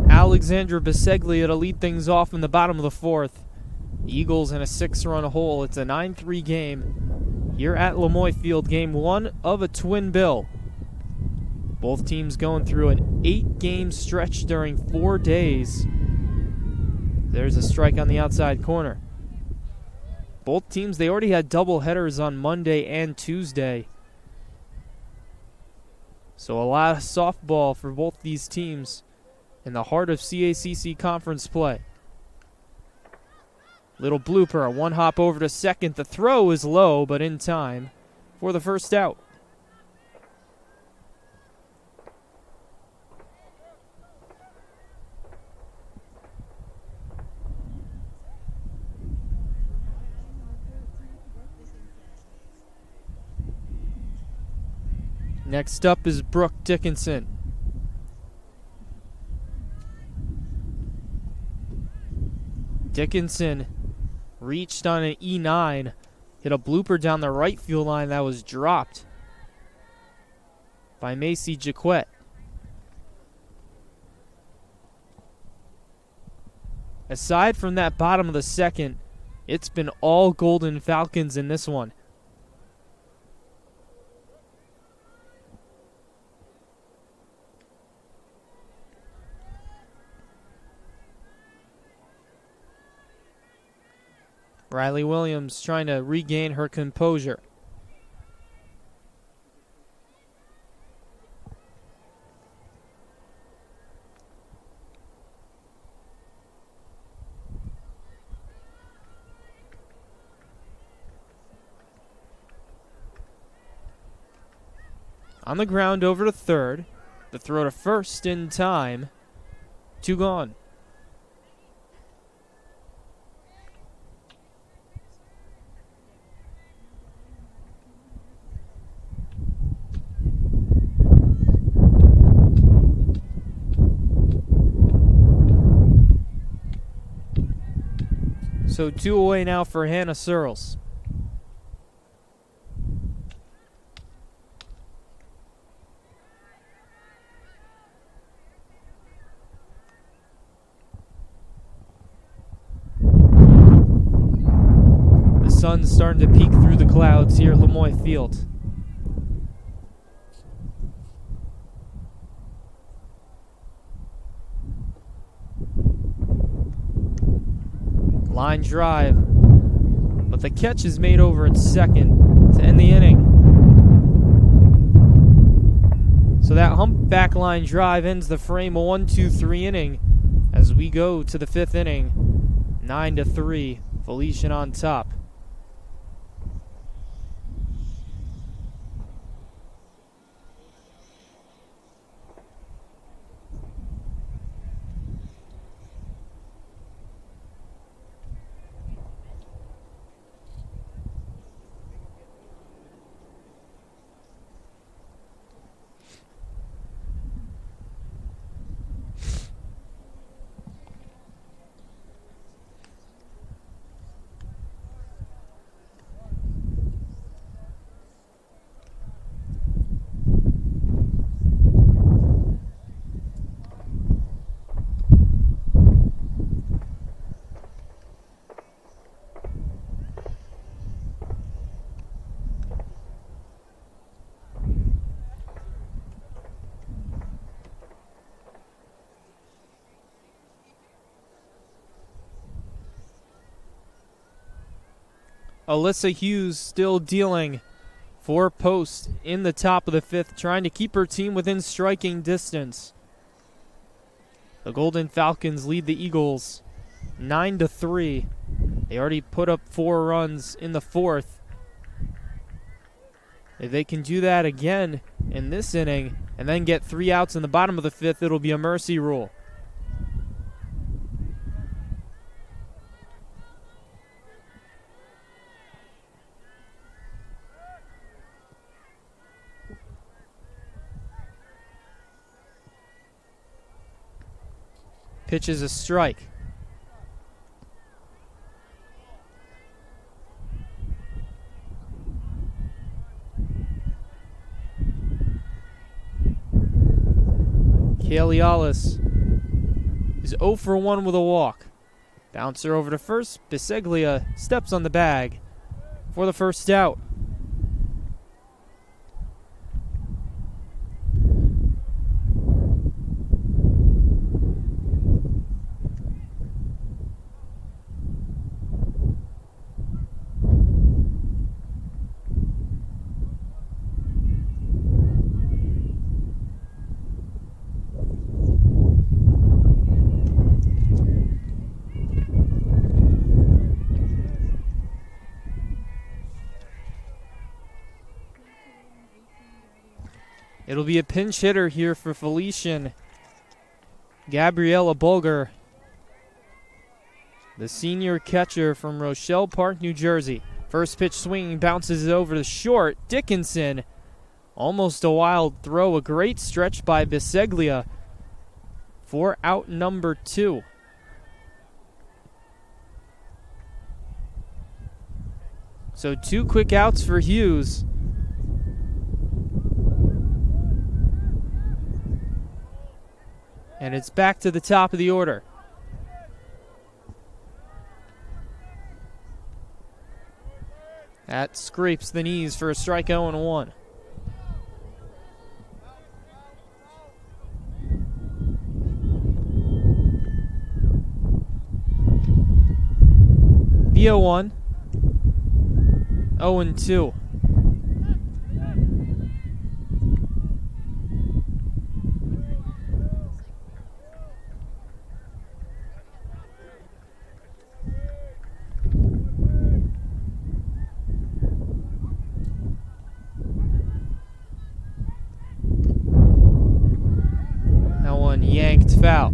Alexandra Biseglia to lead things off in the bottom of the fourth. Eagles in a 6-run hole. It's a 9-3 game here at Lemoy Field. Game 1 of a twin bill. Both teams going through an 8-game stretch during 4 days. There's a strike on the outside corner. Both teams, they already had double headers on Monday and Tuesday. So a lot of softball for both these teams in the heart of CACC conference play. Little blooper, a one hop over to second. The throw is low, but in time for the first out. Next up is Brooke Dickinson. Dickinson reached on an E9, hit a blooper down the right field line that was dropped by Macy Jaquette. Aside from that bottom of the second, it's been all Golden Falcons in this one. Riley Williams trying to regain her composure. On the ground over to third. The throw to first in time. 2 gone. So 2 away now for Hannah Searles. The sun's starting to peek through the clouds here at Lemoy Field. Line drive, but the catch is made over at second to end the inning. So that humpback line drive ends the frame, a 1-2-3 inning as we go to the 5th inning. 9-3, Felician on top. Alyssa Hughes still dealing for post in the top of the fifth, trying to keep her team within striking distance. The Golden Falcons lead the Eagles 9-3. They already put up 4 runs in the fourth. If they can do that again in this inning and then get 3 outs in the bottom of the fifth, it'll be a mercy rule. Pitch is a strike. Kaylee Ollis is 0 for 1 with a walk. Bouncer over to first. Biseglia steps on the bag for the first out. It'll be a pinch hitter here for Felician. Gabriella Bulger, the senior catcher from Rochelle Park, New Jersey. First pitch swinging, bounces it over to short. Dickinson, almost a wild throw. A great stretch by Biseglia for out number 2. So 2 quick outs for Hughes. And it's back to the top of the order. That scrapes the knees for a strike 0-1. The 0-1. 0-2. Yanked foul.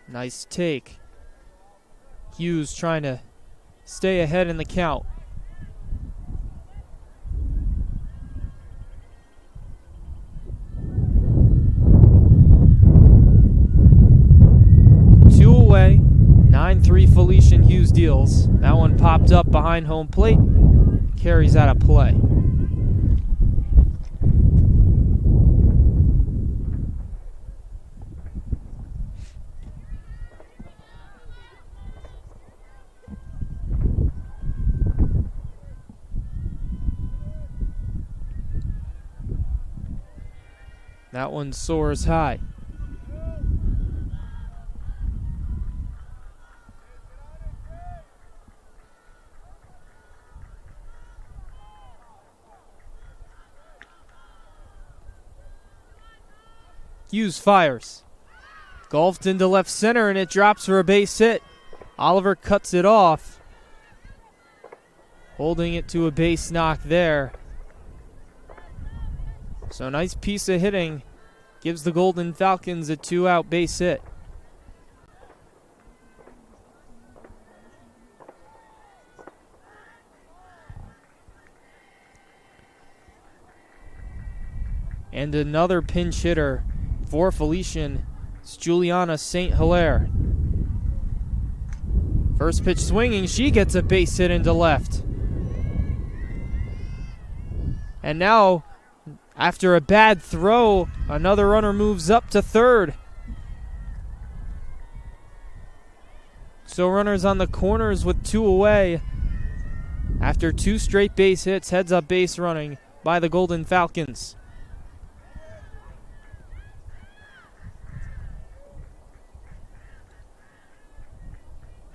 Nice take. Hughes trying to stay ahead in the count. Away. 9-3 Felician. Hughes deals. That one popped up behind home plate. Carries out of play. That one soars high. Hughes fires. Golfed into left center, and it drops for a base hit. Oliver cuts it off, holding it to a base knock there. So nice piece of hitting. Gives the Golden Falcons a 2-out base hit. And another pinch hitter for Felician. It's Juliana St. Hilaire. First pitch swinging. She gets a base hit into left. And now, after a bad throw, another runner moves up to third. So runners on the corners with 2 away. after 2 straight base hits, heads up base running by the Golden Falcons.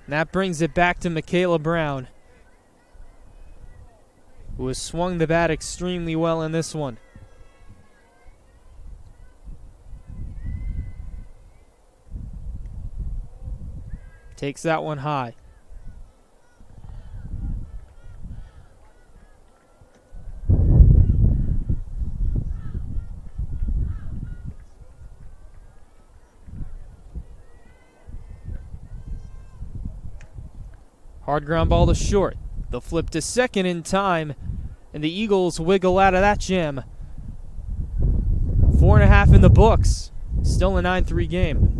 And that brings it back to Michaela Brown, who has swung the bat extremely well in this one. Takes that one high. Hard ground ball to short. They'll flip to second in time, and the Eagles wiggle out of that jam. 4.5 in the books. Still a 9-3 game.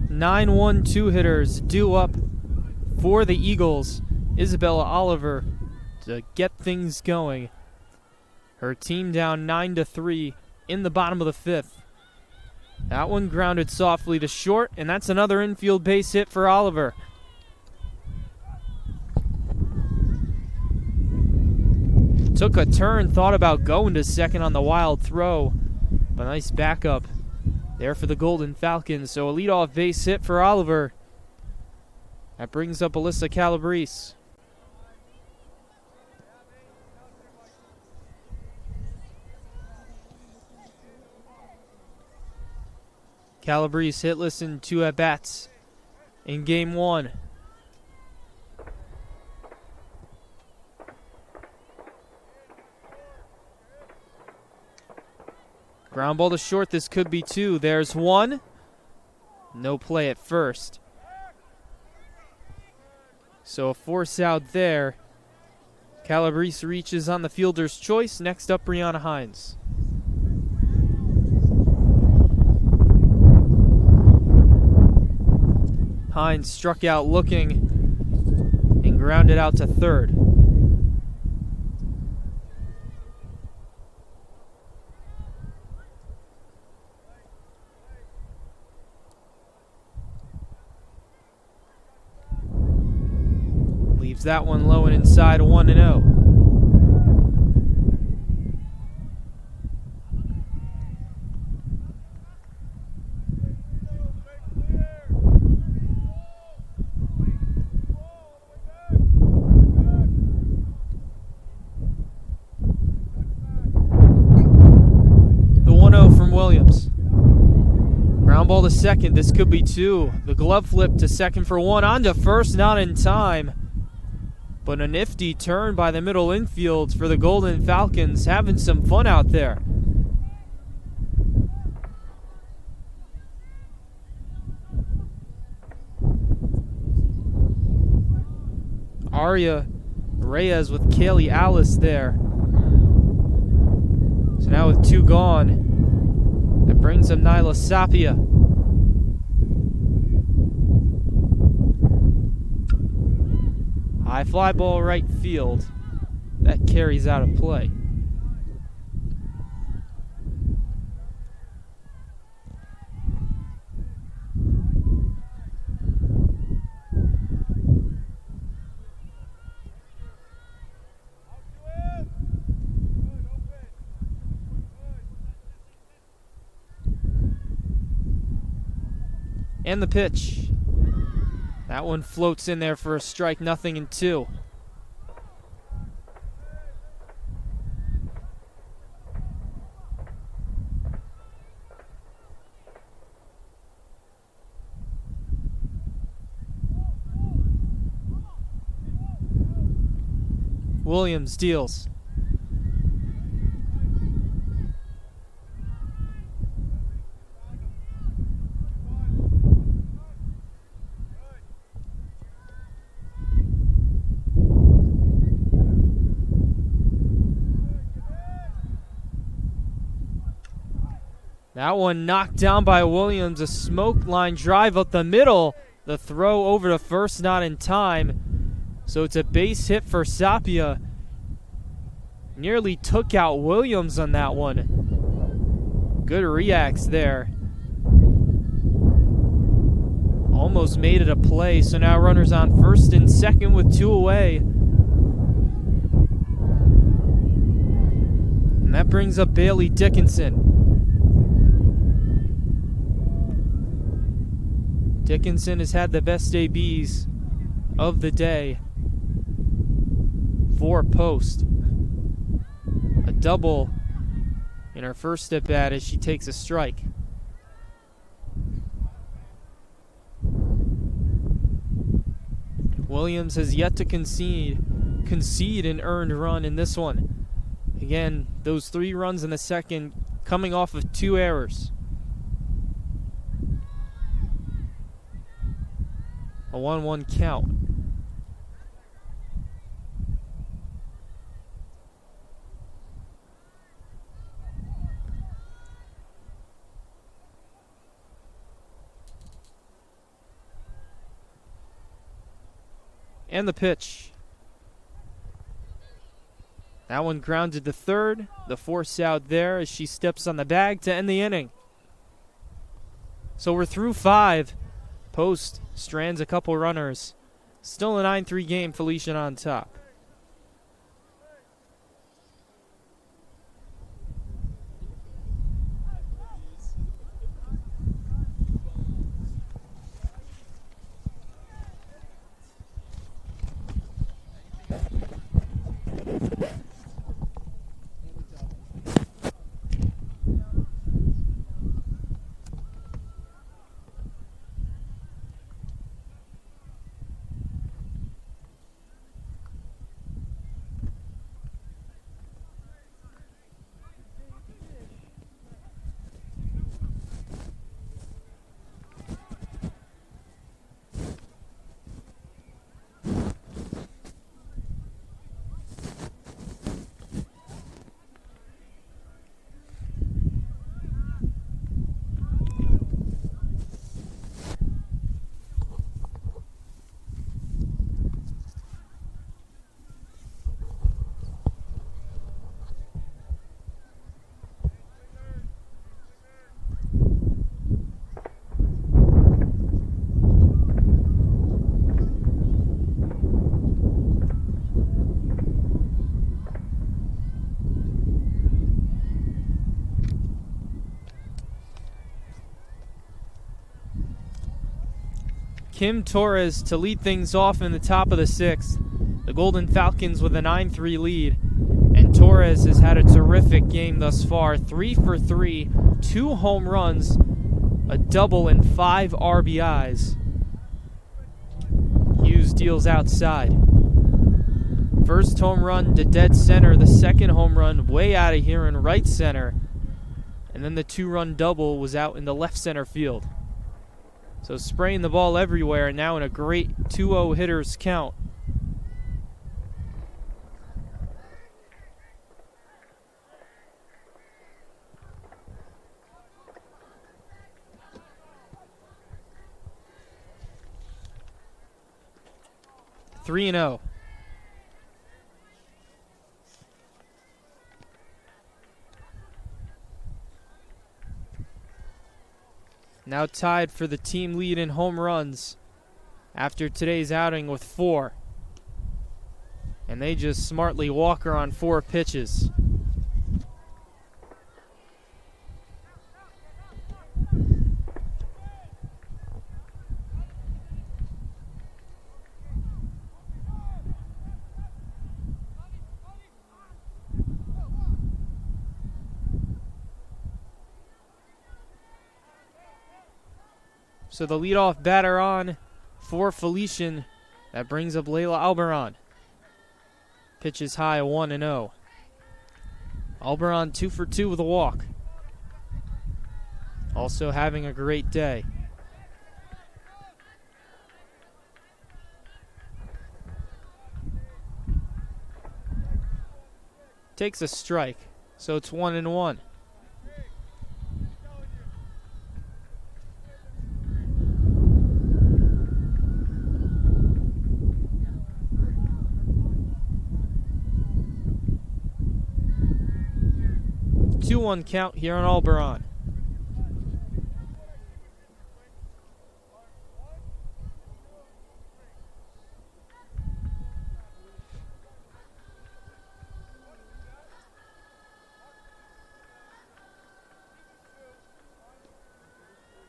Nine 1-2 hitters due up for the Eagles. Isabella Oliver to get things going. Her team down 9-3 in the bottom of the 5th. That one grounded softly to short, and that's another infield base hit for Oliver. Took a turn, thought about going to second on the wild throw, but nice backup there for the Golden Falcons. So a leadoff base hit for Oliver. That brings up Alyssa Calabrese. Calabrese hitless in 2 at-bats in game 1. Ground ball to short, this could be 2. There's 1. No play at first. So a force out there. Calabrese reaches on the fielder's choice. Next up, Brianna Hines. Hines struck out looking and grounded out to third. Leaves that one low and inside, 1-0. Ground ball to second, this could be 2. The glove flip to second for 1, on to first, not in time. But a nifty turn by the middle infield for the Golden Falcons, having some fun out there. Aria Reyes with Kaylee Alice there. So now with 2 gone, that brings up Nyla Sapia. High fly ball right field. That carries out of play. And the pitch. That one floats in there for a strike, 0-2. Williams deals. That one knocked down by Williams. A smoke line drive up the middle. The throw over to first, not in time. So it's a base hit for Sapia. Nearly took out Williams on that one. Good reacts there. Almost made it a play. So now runners on first and second with 2 away. And that brings up Bailey Dickinson. Dickinson has had the best ABs of the day. 4 post. A double in her first at bat as she takes a strike. Williams has yet to concede an earned run in this one. Again, those 3 runs in the second coming off of 2 errors. A 1-1 count. And the pitch. That one grounded to third. The force out there as she steps on the bag to end the inning. So we're through 5. Post strands a couple runners. Still a 9-3 game, Felician on top. Kim Torres to lead things off in the top of the 6th. The Golden Falcons with a 9-3 lead. And Torres has had a terrific game thus far. 3 for 3, 2 home runs, a double, and 5 RBIs. Hughes deals outside. First home run to dead center. The second home run way out of here in right center. And then the 2-run double was out in the left center field. So spraying the ball everywhere, and now in a great 2-0 hitters count. Three and 0. now tied for the team lead in home runs after today's outing with 4. And they just smartly walk her on 4 pitches. So the leadoff batter on for Felician. That brings up Layla Alberon. Pitches high, 1-0. Alberon 2 for 2 with a walk. Also having a great day. Takes a strike, so it's 1-1. Two-one count here on Alberon.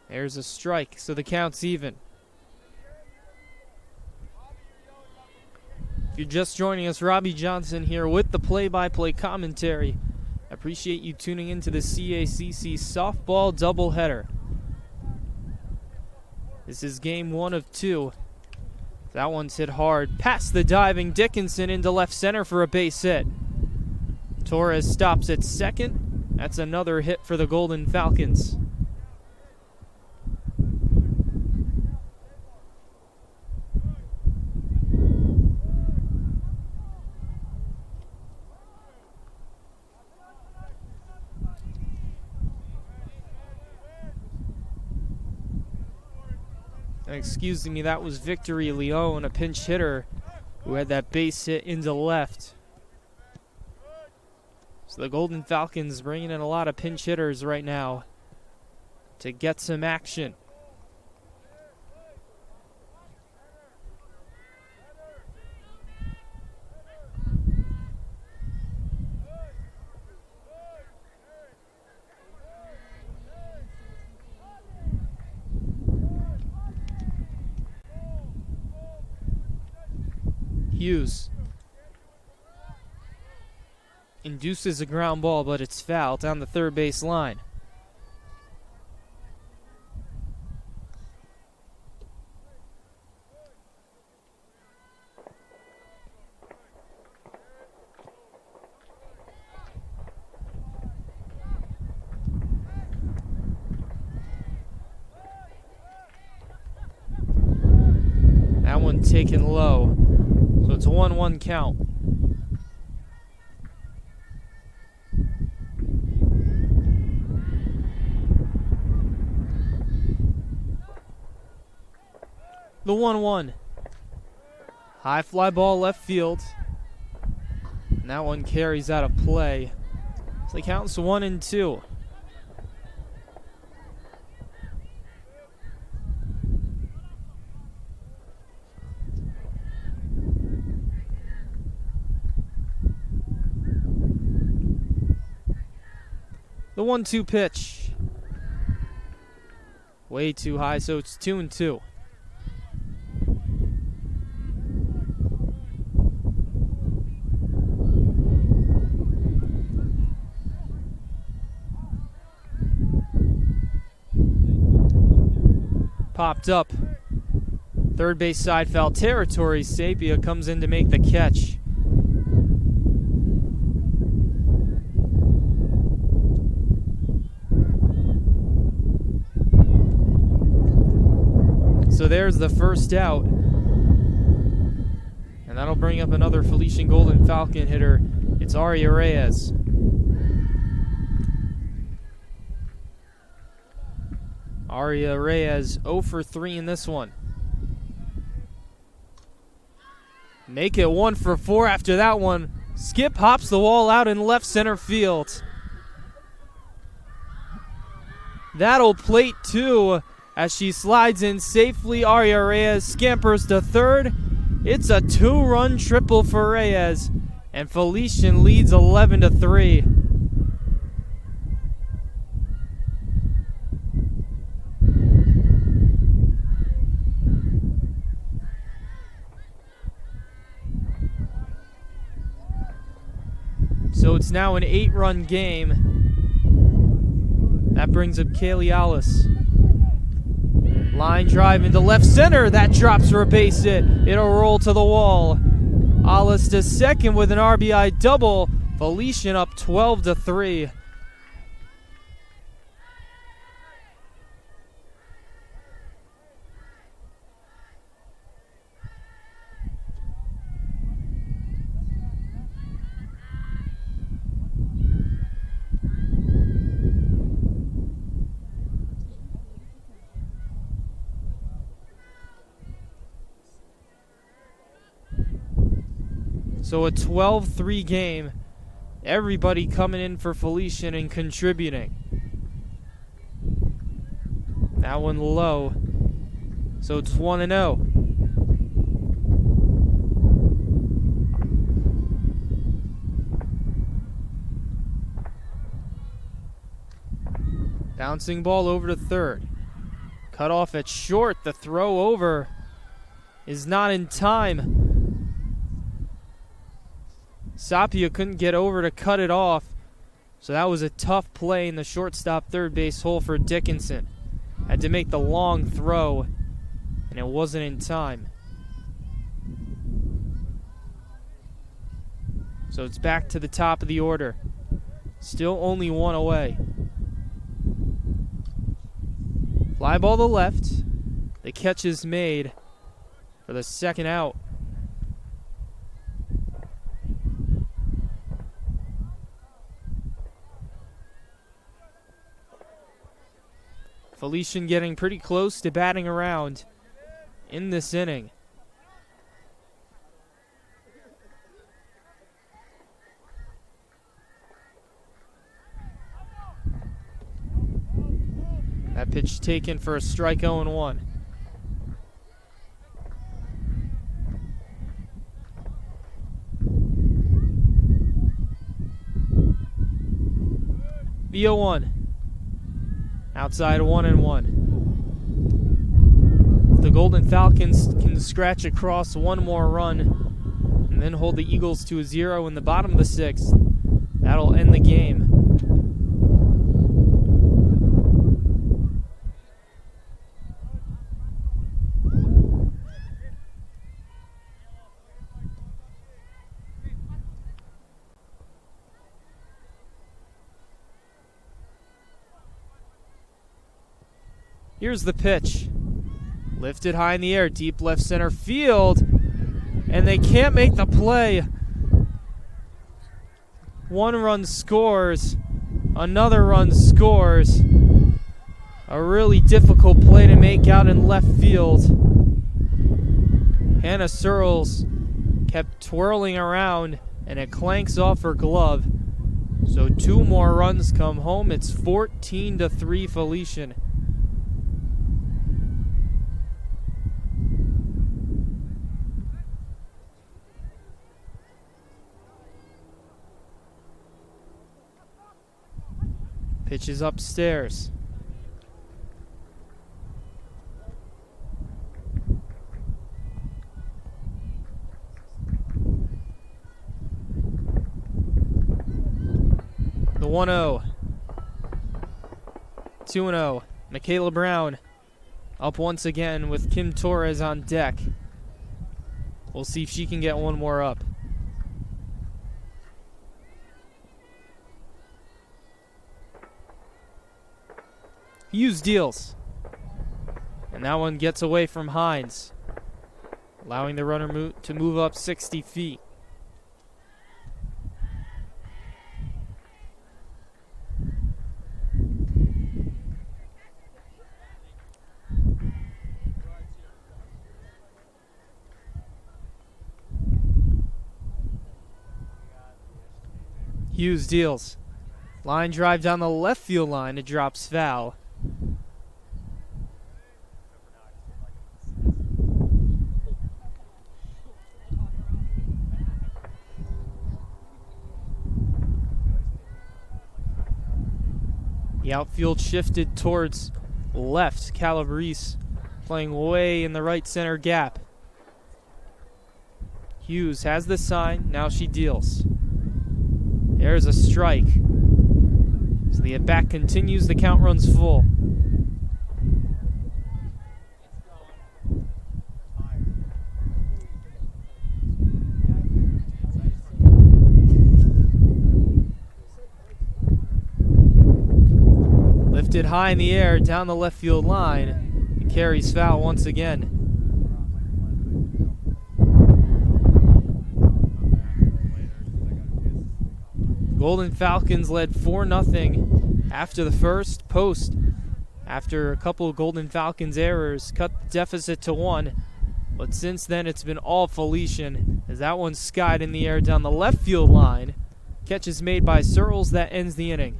There's a strike, so the count's even. If you're just joining us, Robbie Johnson here with the play-by-play commentary. I appreciate you tuning into the CACC softball doubleheader. This is game 1 of 2. That one's hit hard. Past the diving Dickinson into left center for a base hit. Torres stops at second. That's another hit for the Golden Falcons. Excuse me, that was Victory Leone, a pinch hitter who had that base hit into left. So the Golden Falcons bringing in a lot of pinch hitters right now to get some action. Hughes induces a ground ball, but it's foul down the third base line. That one taken low. So it's a 1-1 count. The 1-1. High fly ball left field. And that one carries out of play. So the count's 1-2. The 1-2 pitch. Way too high, so it's 2-2. Popped up. Third base side foul territory. Sapia comes in to make the catch. So there's the first out. And that'll bring up another Felician Golden Falcon hitter. It's Aria Reyes. Aria Reyes 0 for 3 in this one. Make it 1 for 4 after that one. Skip hops the wall out in left center field. That'll plate two as she slides in safely. Aria Reyes scampers to third. It's a 2-run triple for Reyes, and Felician leads 11-3. So it's now an 8-run game. That brings up Kaylee Alice. Line drive into left center. That drops for a base hit. It'll roll to the wall. Alice to second with an RBI double. Felician up 12-3. So a 12-3 game. Everybody coming in for Felician and contributing. That one low. So it's 1-0. Bouncing ball over to third. Cut off at short. The throw over is not in time. Sapia couldn't get over to cut it off, so that was a tough play in the shortstop third base hole for Dickinson. Had to make the long throw, and it wasn't in time. So it's back to the top of the order. Still only one away. Fly ball to left. The catch is made for the second out. Felician getting pretty close to batting around in this inning. That pitch taken for a strike 0-1. The 0-1. Outside 1-1. The Golden Falcons can scratch across one more run and then hold the Eagles to a 0 in the bottom of the 6th. That'll end the game. Here's the pitch. Lifted high in the air, deep left center field, and they can't make the play. 1 run scores, another run scores. A really difficult play to make out in left field. Hannah Searles kept twirling around, and it clanks off her glove. So 2 more runs come home. It's 14-3 Felician. Pitch is upstairs. The 1-0. 2-0. Michaela Brown up once again with Kim Torres on deck. We'll see if she can get one more up. Hughes deals. And that one gets away from Hines, allowing the runner to move up 60 feet. Hughes deals. Line drive down the left field line. It drops foul. The outfield shifted towards left. Calabrese playing way in the right center gap. Hughes has the sign. Now she deals. There's a strike. So the at-bat continues. The count runs full. Lifted high in the air down the left field line. It carries foul once again. Golden Falcons led 4-0 after the first. Post, after a couple of Golden Falcons errors, cut the deficit to 1. But since then, it's been all Felician, as that one skied in the air down the left field line. Catch is made by Searles. That ends the inning.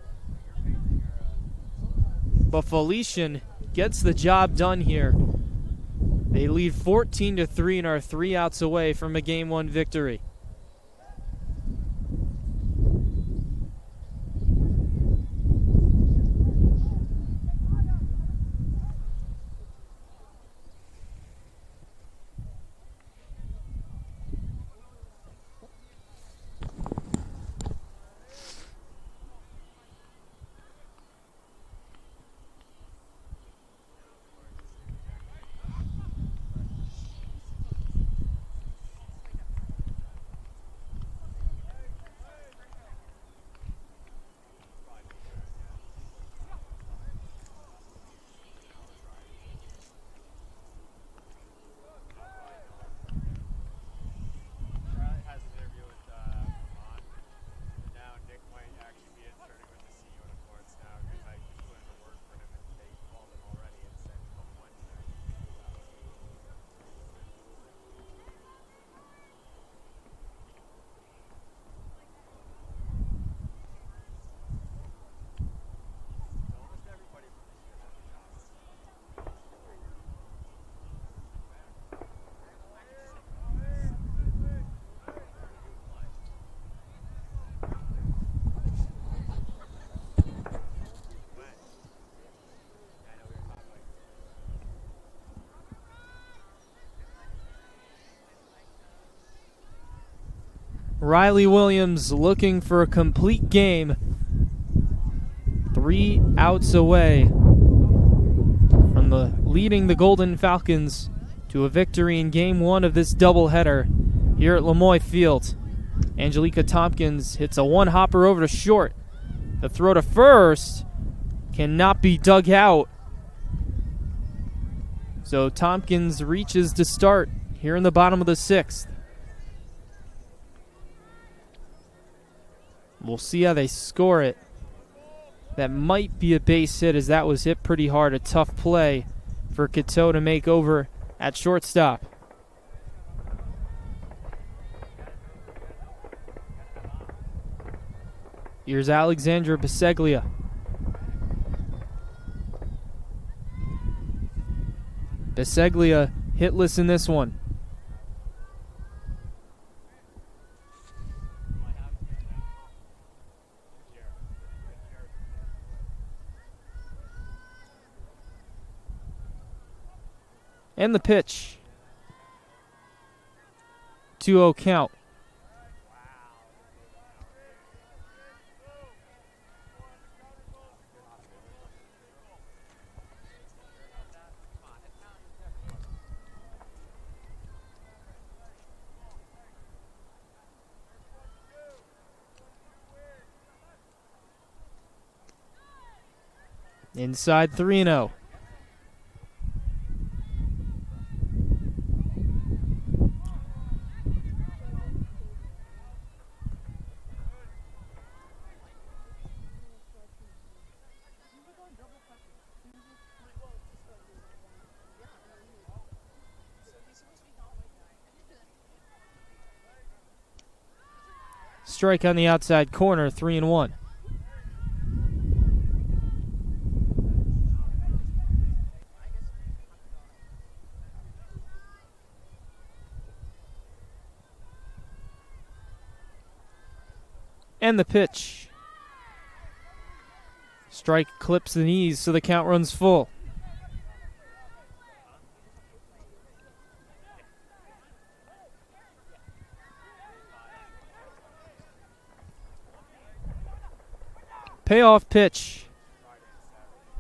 But Felician gets the job done here. They lead 14-3 and are 3 outs away from a Game 1 victory. Riley Williams looking for a complete game. 3 outs away from leading the Golden Falcons to a victory in Game 1 of this doubleheader here at Lemoy Field. Angelica Tompkins hits a one-hopper over to short. The throw to first cannot be dug out. So Tompkins reaches to start here in the bottom of the 6th. We'll see how they score it. That might be a base hit, as that was hit pretty hard. A tough play for Cateau to make over at shortstop. Here's Alexandra Biseglia. Biseglia hitless in this one. And the pitch. 2-0 count. Inside 3-0. Strike on the outside corner, 3-1. And the pitch. Strike clips the knees, so the count runs full. Payoff pitch.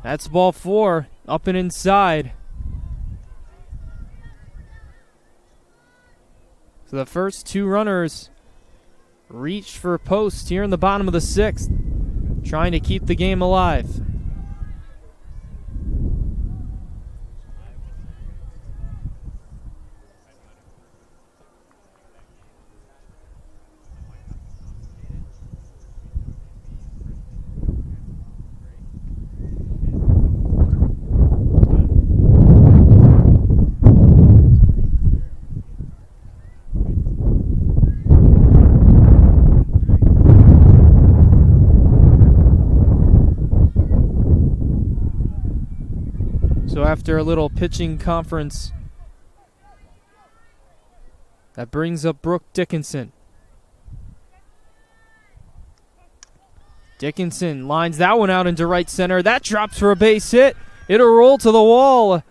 That's ball 4, up and inside. So the first 2 runners reached for post here in the bottom of the 6th, trying to keep the game alive. So after a little pitching conference, that brings up Brooke Dickinson. Dickinson lines that one out into right center. That drops for a base hit. It'll roll to the wall.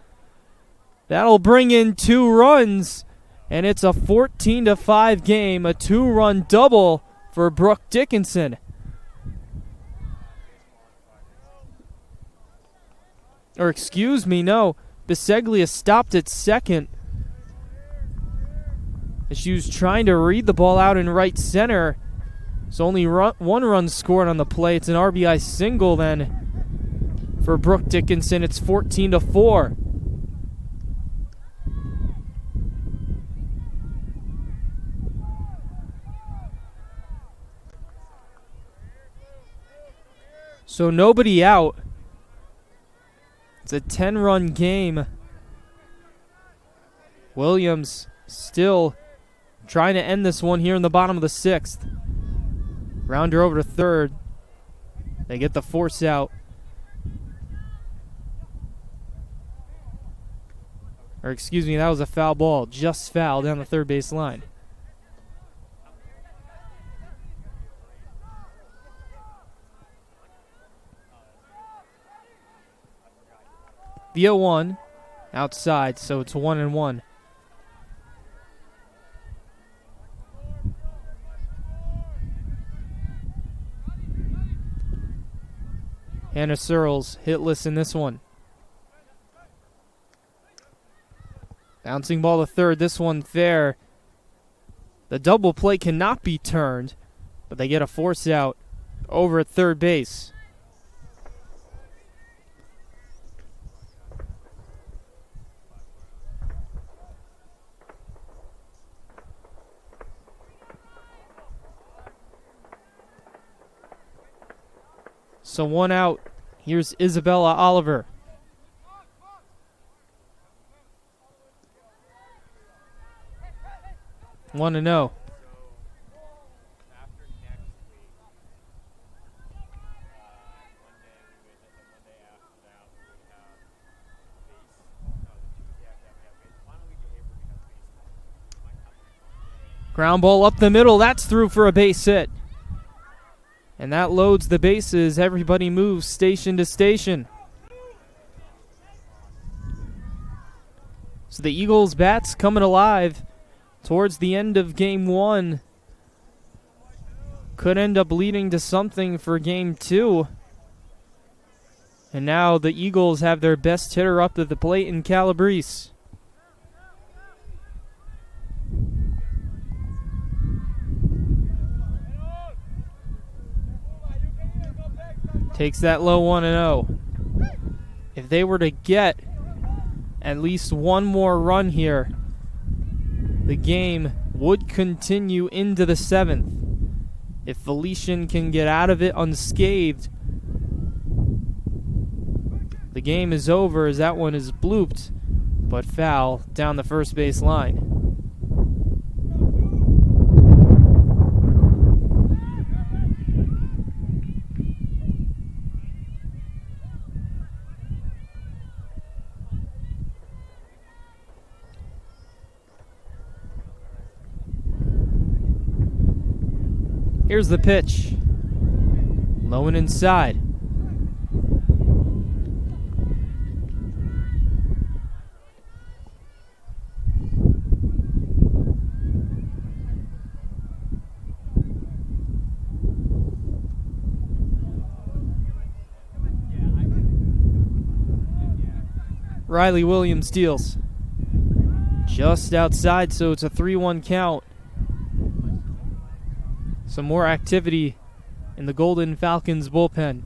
That'll bring in 2 runs, and it's a 14-5 game, a 2-run double for Brooke Dickinson. Or excuse me, no. Biseglia stopped at second. She was trying to read the ball out in right center. So only 1 run scored on the play. It's an RBI single then for Brooke Dickinson. It's 14-4. So nobody out. It's a 10-run game. Williams still trying to end this one here in the bottom of the 6th. Rounder over to third. They get the force out. Or excuse me, that was a foul ball. Just foul down the third base line. The 0-1 outside, so it's 1-1. Hannah Searles hitless in this one. Bouncing ball to third, this one fair. The double play cannot be turned, but they get a force out over at third base. So 1 out. Here's Isabella Oliver. One to 0. Ground ball up the middle. That's through for a base hit. And that loads the bases. Everybody moves station to station. So the Eagles' bats coming alive towards the end of game 1. Could end up leading to something for game 2. And now the Eagles have their best hitter up to the plate in Calabrese. Takes that low 1-0. If they were to get at least one more run here, the game would continue into the 7th. If Felician can get out of it unscathed, the game is over as that one is blooped, but foul down the first base line. Here's the pitch. Low and inside. Riley Williams deals. Just outside, so it's a 3-1 count. Some more activity in the Golden Falcons bullpen.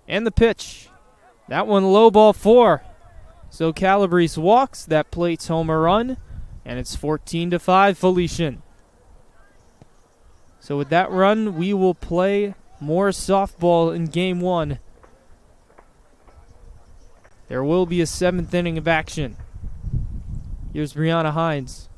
And the pitch. That one low ball 4. So Calabrese walks. That plates home a run. And it's 14-5 Felician. So with that run, we will play more softball in game 1. There will be a 7th inning of action. Here's Brianna Hines.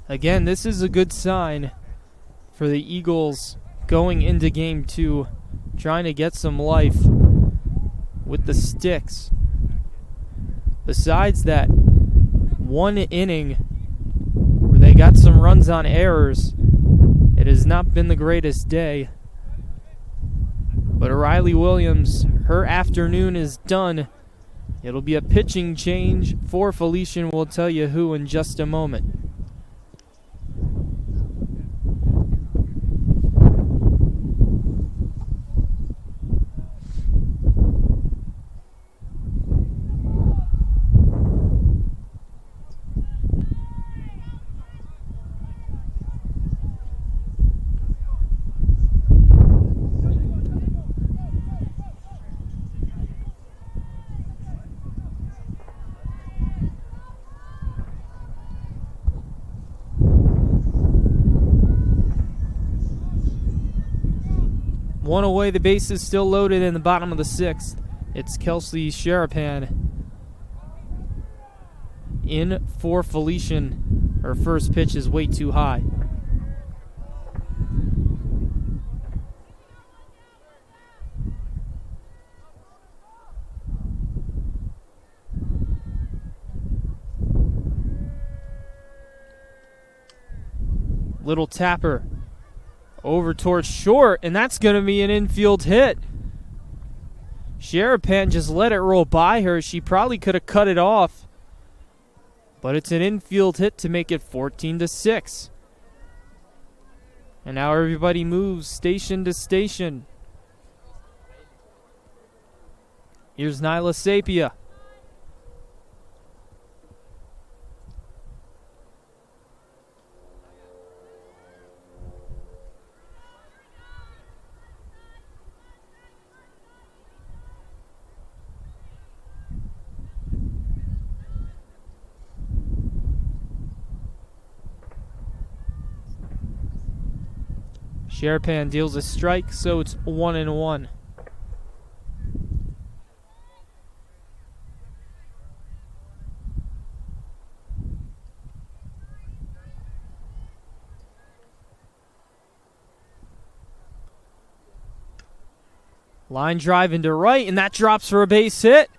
Again, this is a good sign for the Eagles going into game 2, trying to get some life with the sticks. Besides that 1 inning where they got some runs on errors, it has not been the greatest day. But Riley Williams, her afternoon is done. It'll be a pitching change for Felician. We'll tell you who in just a moment. One away, the base is still loaded in the bottom of the 6th. It's Kelsey Sherapan in for Felician. Her first pitch is way too high. Little tapper over towards short, and that's going to be an infield hit. Sherapan just let it roll by her. She probably could have cut it off, but it's an infield hit to make it 14-6. And now everybody moves station to station. Here's Nyla Sapia. Sherapan deals a strike, so it's 1-1. Line drive into right, and that drops for a base hit.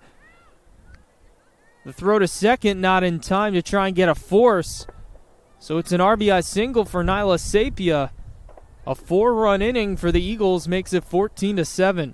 The throw to second not in time to try and get a force. So it's an RBI single for Nyla Sapia. A 4-run inning for the Eagles makes it 14-7.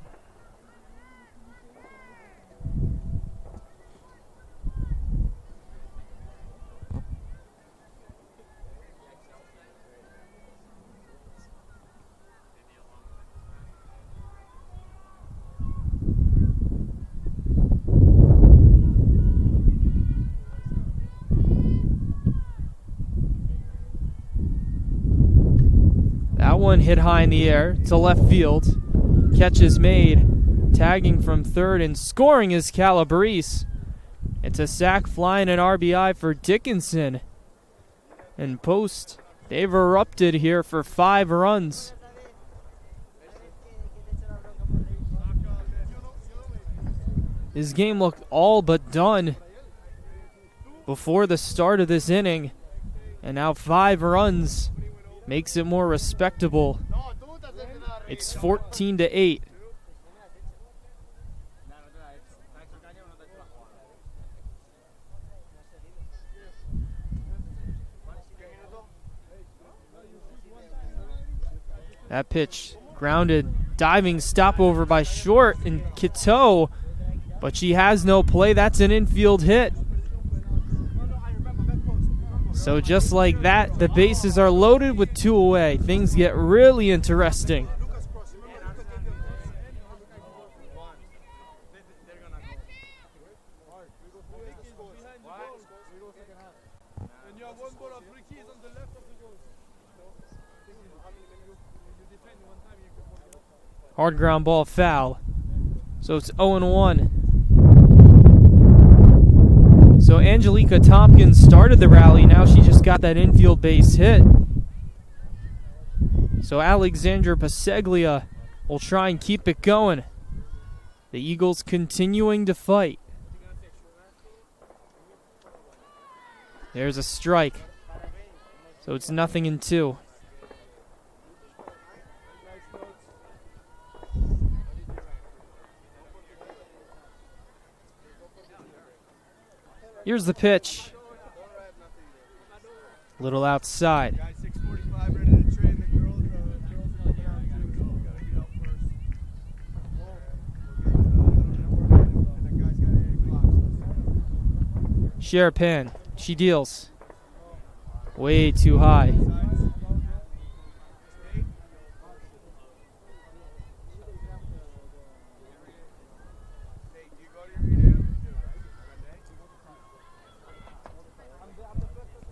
That one hit high in the air to left field. Catch is made. Tagging from third and scoring is Calabrese. It's a sac fly and an RBI for Dickinson. And Post, they've erupted here for 5 runs. His game looked all but done before the start of this inning. And now 5 runs makes it more respectable. It's 14-8. That pitch grounded, diving stopover by Short and Kiteau, but she has no play. That's an infield hit. So just like that, the bases are loaded with 2 away. Things get really interesting. Hard ground ball, foul. So it's 0-1. So Angelica Tompkins started the rally. Now she just got that infield base hit. So Alexandra Paseglia will try and keep it going. The Eagles continuing to fight. There's a strike. So it's 0-2. Here's the pitch. Little outside. Sherapan, she deals. Way too high.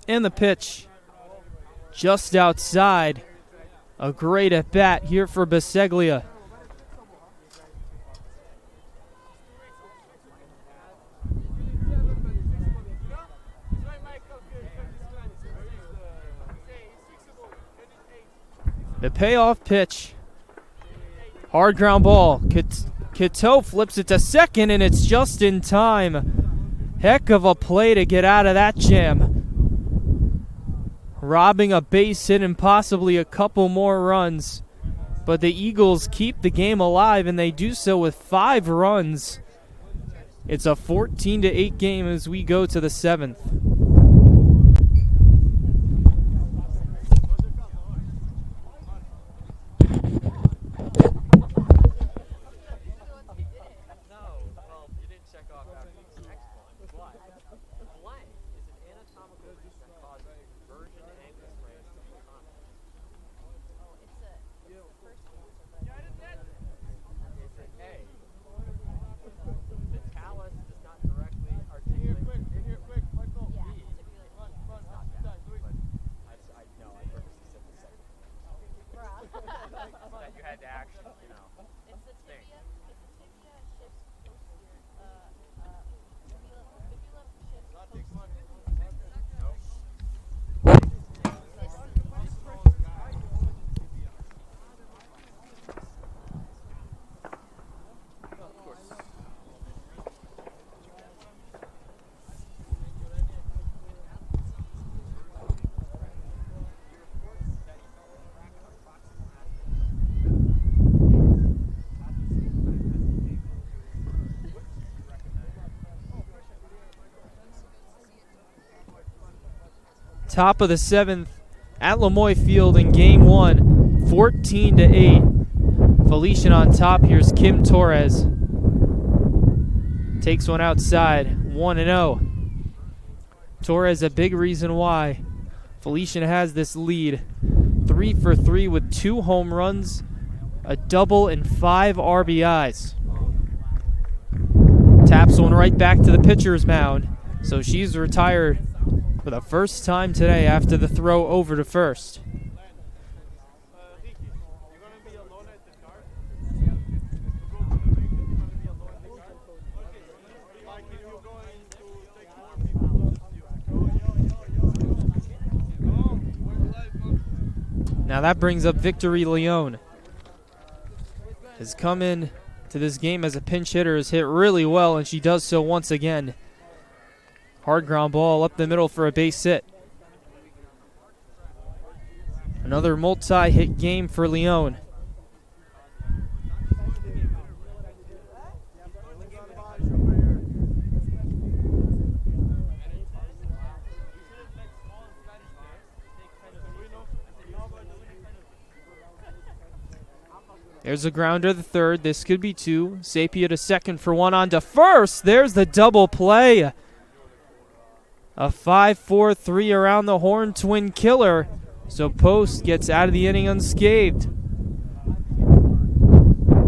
And the pitch just outside. A great at bat here for Biseglia. The payoff pitch. Hard ground ball. Kiteau flips it to second, and it's just in time. Heck of a play to get out of that jam. Robbing a base hit and possibly a couple more runs. But the Eagles keep the game alive, and they do so with 5 runs. It's a 14-8 game as we go to the 7th. Top of the 7th at Lemoy Field in Game 1, 14-8. Felician on top. Here's Kim Torres. Takes one outside, 1-0. Torres a big reason why Felician has this lead. 3 for 3 with 2 home runs, a double, and 5 RBIs. Taps one right back to the pitcher's mound. So she's retired for the first time today after the throw over to first. Now that brings up Victory Leone. Has come in to this game as a pinch hitter, has hit really well, and she does so once again. Hard ground ball up the middle for a base hit. Another multi-hit game for Leone. There's a grounder to third. This could be two. Sapia to second for one, on to first. There's the double play. A 5-4-3 around the horn twin killer. So Post gets out of the inning unscathed.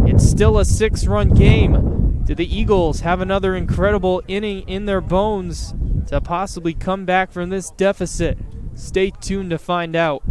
It's still a 6-run game. Do the Eagles have another incredible inning in their bones to possibly come back from this deficit? Stay tuned to find out.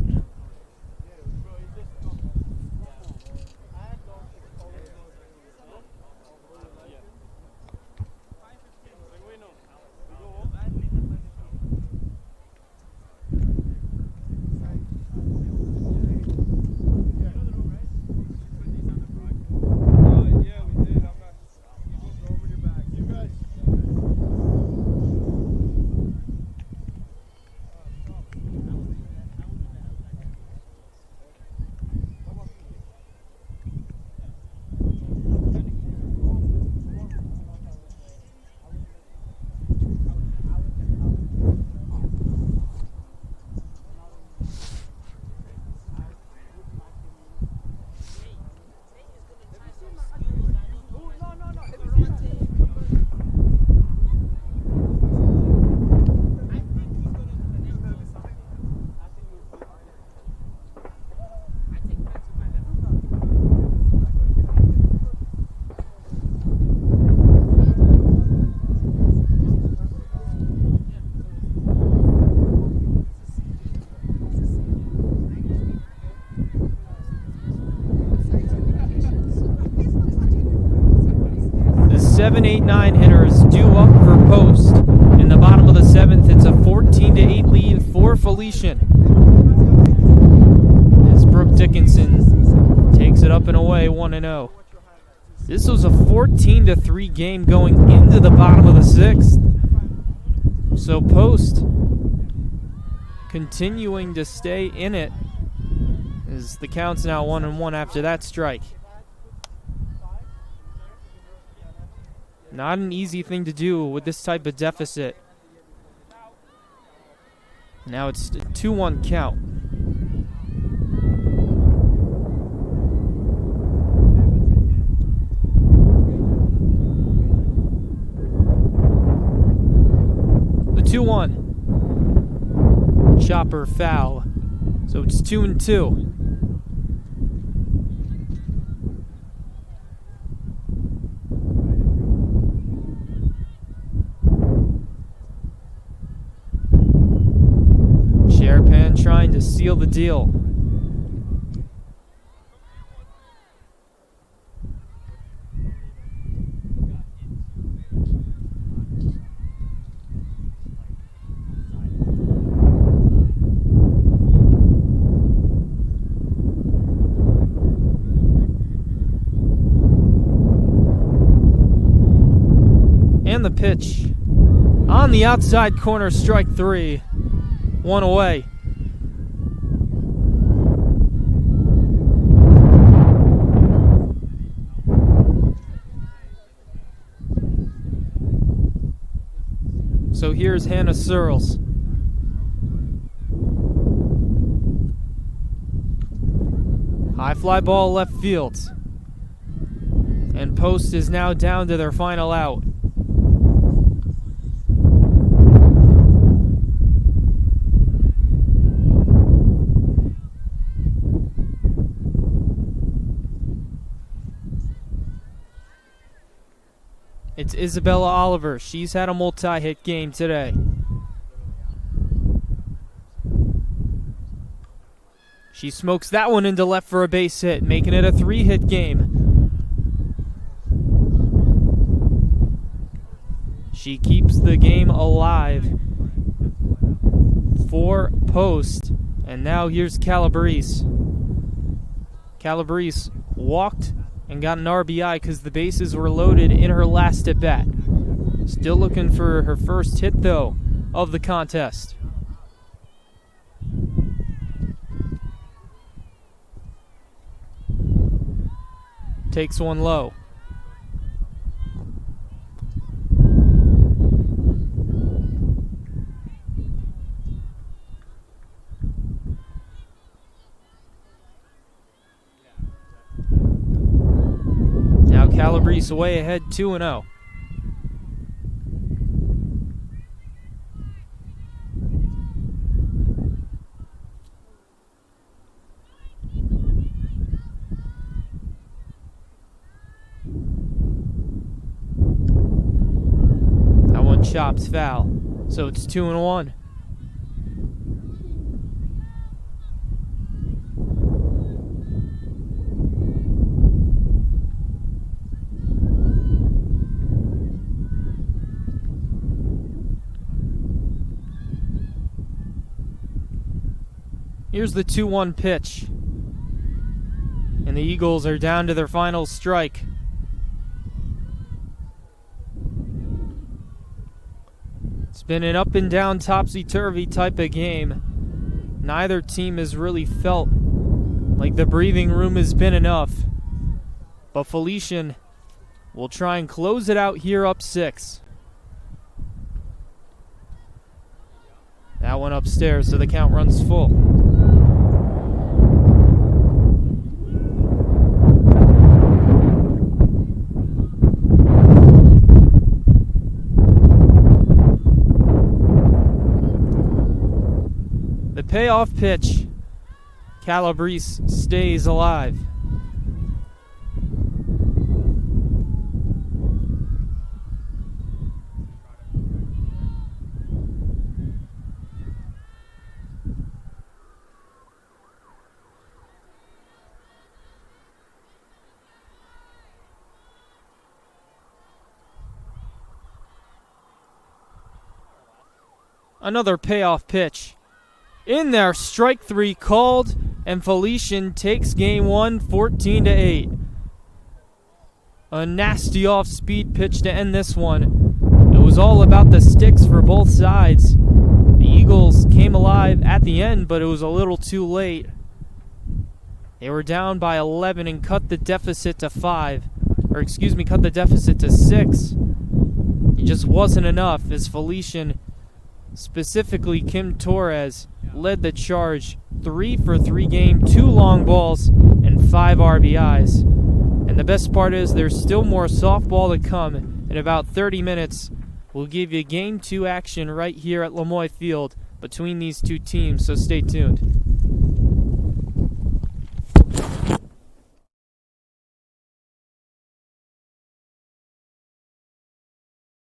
The 7-8-9 hitters due up for Post. In the bottom of the 7th, it's a 14-8 lead for Felician. As Brooke Dickinson takes it up and away, 1-0. This was a 14-3 game going into the bottom of the 6th. So Post continuing to stay in it, as the count's now 1-1 after that strike. Not an easy thing to do with this type of deficit. Now it's a 2-1 count. The 2-1. Chopper foul. So it's 2-2. Trying to seal the deal. And the pitch on the outside corner, strike 3. 1 away. So here's Hannah Searles. High fly ball left field. And Post is now down to their final out. It's Isabella Oliver. She's had a multi-hit game today. She smokes that one into left for a base hit, making it a 3-hit game. She keeps the game alive for Post. And now here's Calabrese. Calabrese walked and got an RBI because the bases were loaded in her last at bat. Still looking for her first hit, though, of the contest. Takes one low. Now Calabrese way ahead 2-0. That one chops foul, so it's 2-1. Here's the 2-1 pitch. And the Eagles are down to their final strike. It's been an up and down, topsy-turvy type of game. Neither team has really felt like the breathing room has been enough. But Felician will try and close it out here up 6. That one upstairs, so the count runs full. The payoff pitch. Calabrese stays alive. Another payoff pitch. In there, strike 3 called, and Felician takes game 1, 14-8. A nasty off-speed pitch to end this one. It was all about the sticks for both sides. The Eagles came alive at the end, but it was a little too late. They were down by 11 and cut the deficit to 5. Cut the deficit to 6. It just wasn't enough as Felician, specifically Kim Torres, led the charge. 3 for 3 game, 2 long balls, and 5 RBIs. And the best part is there's still more softball to come. In about 30 minutes, we'll give you game 2 action right here at Lemoy Field between these two teams, so stay tuned.